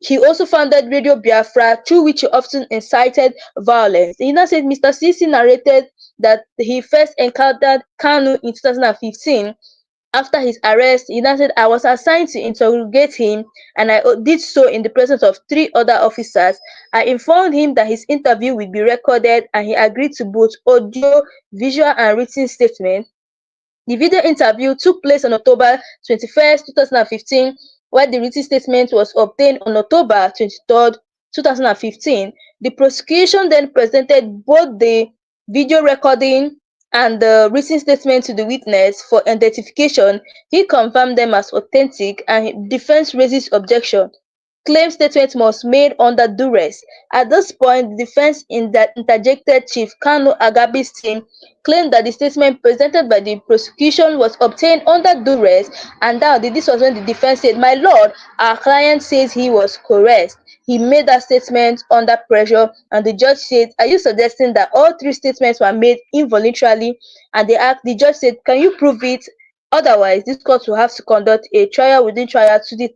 He also founded Radio Biafra, through which he often incited violence. He now said Mr. Sisi narrated that he first encountered Kanu in 2015. After his arrest, he now said, I was assigned to interrogate him, and I did so in the presence of 3 other officers. I informed him that his interview will be recorded, and he agreed to both audio, visual, and written statements. The video interview took place on October 21st, 2015, while the written statement was obtained on October 23rd, 2015. The prosecution then presented both the video recording and the written statement to the witness for identification. He confirmed them as authentic, and defense raises objection. Claim statement was made under duress. At this point, the defense interjected. Chief Kanu Agabi's team claimed that the statement presented by the prosecution was obtained under duress, and now this was when the defense said, my lord, our client says he was coerced. He made that statement under pressure, and the judge said, are you suggesting that all 3 statements were made involuntarily? And the judge said, can you prove it? Otherwise, this court will have to conduct a trial within trial to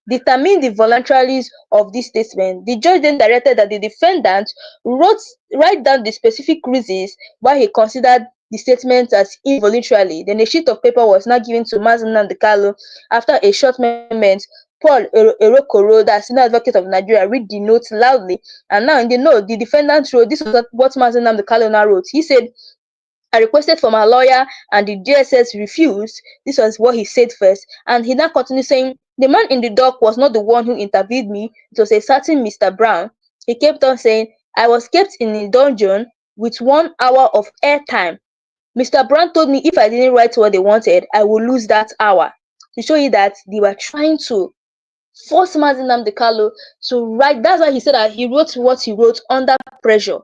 determine the voluntariness of this statement. The judge then directed that the defendant write down the specific reasons why he considered the statement as involuntarily. Then a sheet of paper was now given to Mazi Nnamdi Kanu. After a short moment, Paul Erokoro, the senior advocate of Nigeria, read the note loudly. And now in the note, the defendant wrote, this was what Mazi Nnamdi Kanu now wrote. He said, I requested for my lawyer and the DSS refused. This was what he said first. And he now continued saying, the man in the dock was not the one who interviewed me. It was a certain Mr. Brown. He kept on saying, I was kept in a dungeon with 1 hour of airtime. Mr. Brown told me if I didn't write what they wanted, I would lose that hour. To show you that they were trying to force Mazi Nnamdi Kanu to write. That's why he said that he wrote what he wrote under pressure.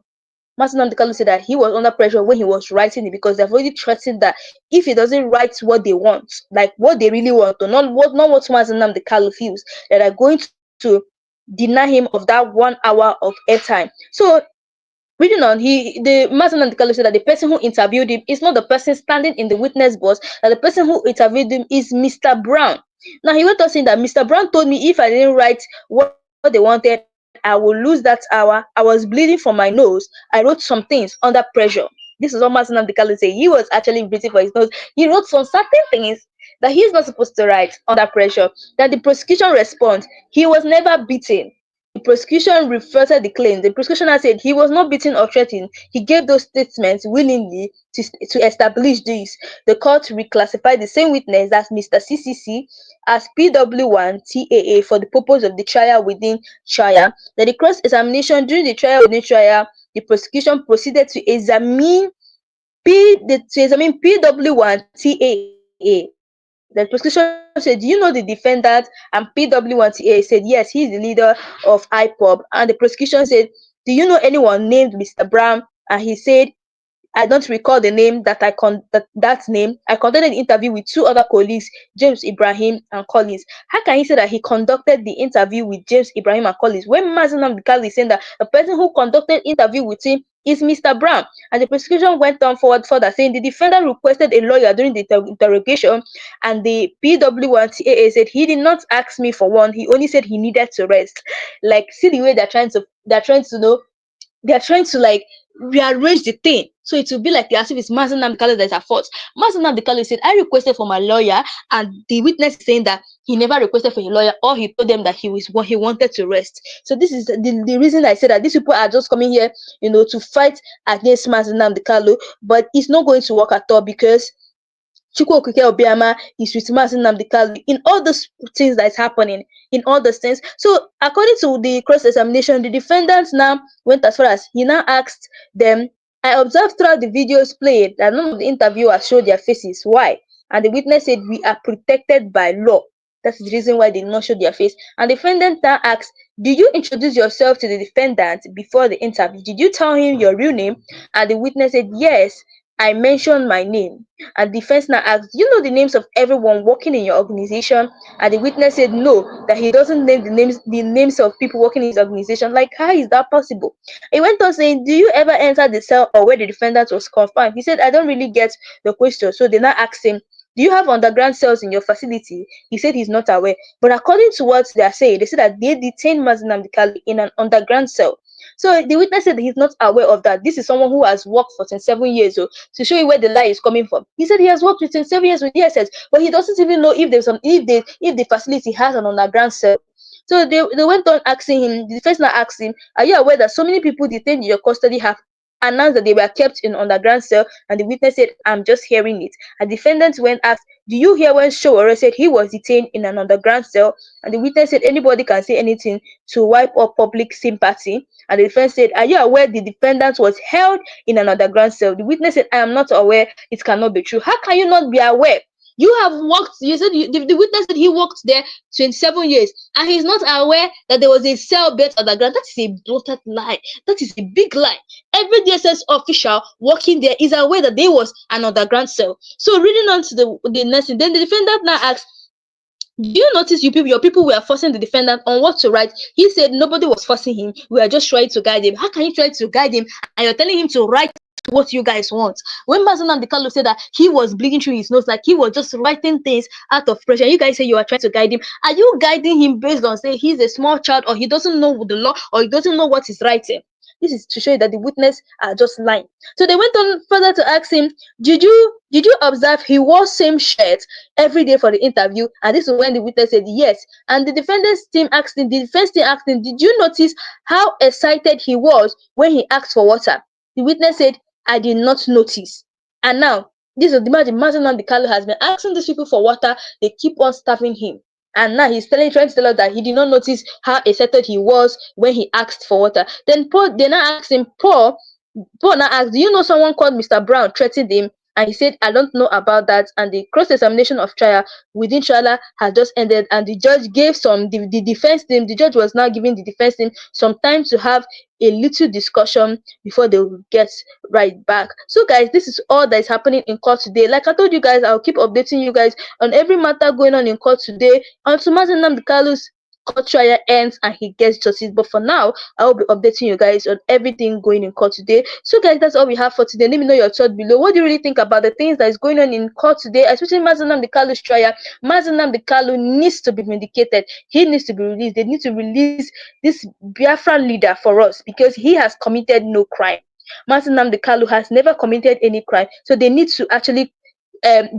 Mazi Nnamdi Kanu said that he was under pressure when he was writing it, because they've already threatened that if he doesn't write what they want, like what they really want, or not what Mazi Nnamdi Kanu feels, that are going to deny him of that 1 hour of airtime. So reading on, the Mazi Nnamdi Kanu said that the person who interviewed him is not the person standing in the witness box, that the person who interviewed him is Mr. Brown. Now he went on saying that Mr. Brown told me if I didn't write what they wanted, I will lose that hour. I was bleeding from my nose. I wrote some things under pressure. This is what Mazi Nnamdi Kanu said. He was actually bleeding for his nose. He wrote some certain things that he's not supposed to write under pressure. That the prosecution responds, he was never beaten. The prosecution refuted the claim. The prosecutioner said he was not beaten or threatened. He gave those statements willingly to establish this. The court reclassified the same witness, that's Mr. CCC, as PW1 TAA for the purpose of the trial within trial. Then the cross-examination during the trial within trial, the prosecution proceeded to examine PW1 TAA. The prosecution said, do you know the defendant? And PW1TA said, yes, he's the leader of IPOB. And the prosecution said, do you know anyone named Mr. Brown? And he said, I don't recall the name that name. I conducted the interview with 2 other colleagues, James Ibrahim and Collins. How can he say that he conducted the interview with James Ibrahim and Collins when Mazi Nnamdi Kanu is saying that the person who conducted interview with him is Mr. Brown? And the prosecution went on further saying the defendant requested a lawyer during the interrogation, and the PW1TAA said he did not ask me for one. He only said he needed to rest. Like, see the way they're trying to like rearrange the thing, so it will be like as if it's Mazi Nnamdi Kanu that is at fault. Mazi Nnamdi Kanu said, I requested for my lawyer, and the witness is saying that he never requested for a lawyer, or he told them that he wanted to rest. So this is the reason I said that these people are just coming here, to fight against Mazi Nnamdi Kanu, but it's not going to work at all, because Chukwu Okike Obiama is with Mazi Nnamdi Kanu in all those things that is happening, in all those things. So according to the cross-examination, the defendants now went as far as he now asked them, I observed throughout the videos played that none of the interviewers showed their faces. Why? And the witness said, we are protected by law. That's the reason why they did not show their face. And the defendant now asks, did you introduce yourself to the defendant before the interview? Did you tell him your real name? And the witness said, yes, I mentioned my name. And the defense now asked, do you know the names of everyone working in your organization? And the witness said no, that he doesn't name the names of people working in his organization. Like, how is that possible? He went on saying, do you ever enter the cell or where the defendant was confined? He said, I don't really get the question. So they now asked him, do you have underground cells in your facility? He said he's not aware. But according to what they are saying, they said that they detained Mazi Nnamdi Kanu in an underground cell. So the witness said that he's not aware of that. This is someone who has worked for 27 years. So to show you where the lie is coming from, he said he has worked for 27 years with DSS, but he doesn't even know if there's some if the facility has an underground cell. So they went on asking him. The first now asked him, "Are you aware that so many people detained in your custody have announced that they were kept in underground cell?" And the witness said, "I'm just hearing it." A defendant went asked, "Do you hear when Showore said he was detained in an underground cell?" And the witness said, "Anybody can say anything to wipe up public sympathy." And the defense said, "Are you aware the defendant was held in an underground cell?" The witness said, "I am not aware. It cannot be true." How can you not be aware? You have worked, you said the witness said he worked there 27 years and he's not aware that there was a cell built underground. That is a bloated lie. That is a big lie. Every DSS official working there is aware that there was an underground cell. So reading on to the next thing, then the defendant now asks, do you notice your people were forcing the defendant on what to write? He said nobody was forcing him. We were just trying to guide him. How can you try to guide him and you're telling him to write what you guys want? When Mazi Nnamdi Kanu said that he was bleeding through his nose, like he was just writing things out of pressure, you guys say you are trying to guide him. Are you guiding him based on say he's a small child or he doesn't know the law or he doesn't know what he's writing? This is to show you that the witness are just lying. So they went on further to ask him, did you observe he wore same shirt every day for the interview? And this is when the witness said yes. And the defense team asked him, did you notice how excited he was when he asked for water? The witness said, I did not notice. And now, this is the Mazi Nnamdi Kanu has been asking these people for water. They keep on starving him. And now he's trying to tell us that he did not notice how excited he was when he asked for water. Then they now asked him, Paul now asked, do you know someone called Mr. Brown threatened him? And he said, I don't know about that. And the cross-examination of trial within trial has just ended. And the judge gave the defense team, the judge was now giving the defense team some time to have a little discussion before they will get right back. So guys, this is all that is happening in court today. Like I told you guys, I'll keep updating you guys on every matter going on in court today until Mazi Nnamdi Kanu's court trial ends and he gets justice. But for now, I will be updating you guys on everything going in court today. So guys, that's all we have for today. Let me know your thoughts below. What do you really think about the things that is going on in court today, especially Mazi Nnamdi Kanu's trial? Mazi Nnamdi Kanu needs to be vindicated. He needs to be released. They need to release this Biafran leader for us because he has committed no crime. Mazi Nnamdi Kanu has never committed any crime, so they need to actually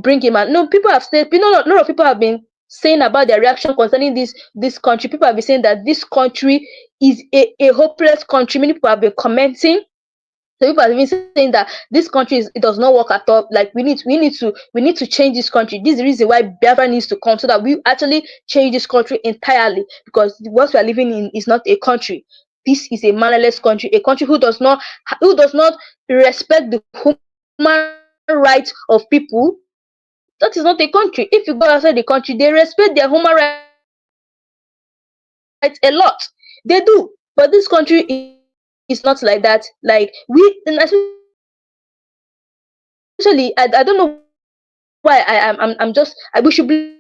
bring him out. No, people have said, a lot of people have been saying about their reaction concerning this country. People have been saying that this country is a hopeless country. Many people have been commenting. So people have been saying that this country it does not work at all. Like we need to change this country. This is the reason why Biafra needs to come so that we actually change this country entirely, because what we are living in is not a country. This is a mannerless country, a country who does not respect the human rights of people. That is not a country. If you go outside the country, they respect their human rights a lot. They do. But this country is not like that. Like and especially, I don't know why we should blame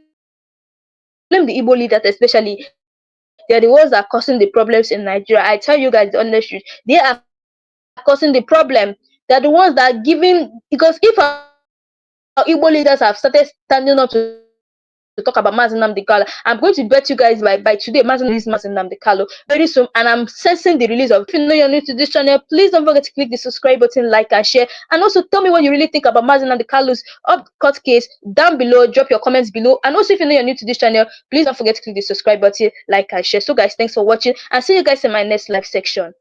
the Igbo leaders, especially. They're the ones that are causing the problems in Nigeria. I tell you guys the honest truth. They are causing the problem. They're the ones that are giving, because if our Igbo leaders have started standing up to talk about Mazi Nnamdi Kanu, I'm going to bet you guys by today Mazi Nnamdi Kanu very soon, and I'm sensing the release of. If you know you're new to this channel, please don't forget to click the subscribe button, like and share, and also tell me what you really think about Mazi Nnamdi Kanu's court case down below. Drop your comments below, and also if you know you're new to this channel, please don't forget to click the subscribe button, like and share. So guys, thanks for watching, and see you guys in my next live section.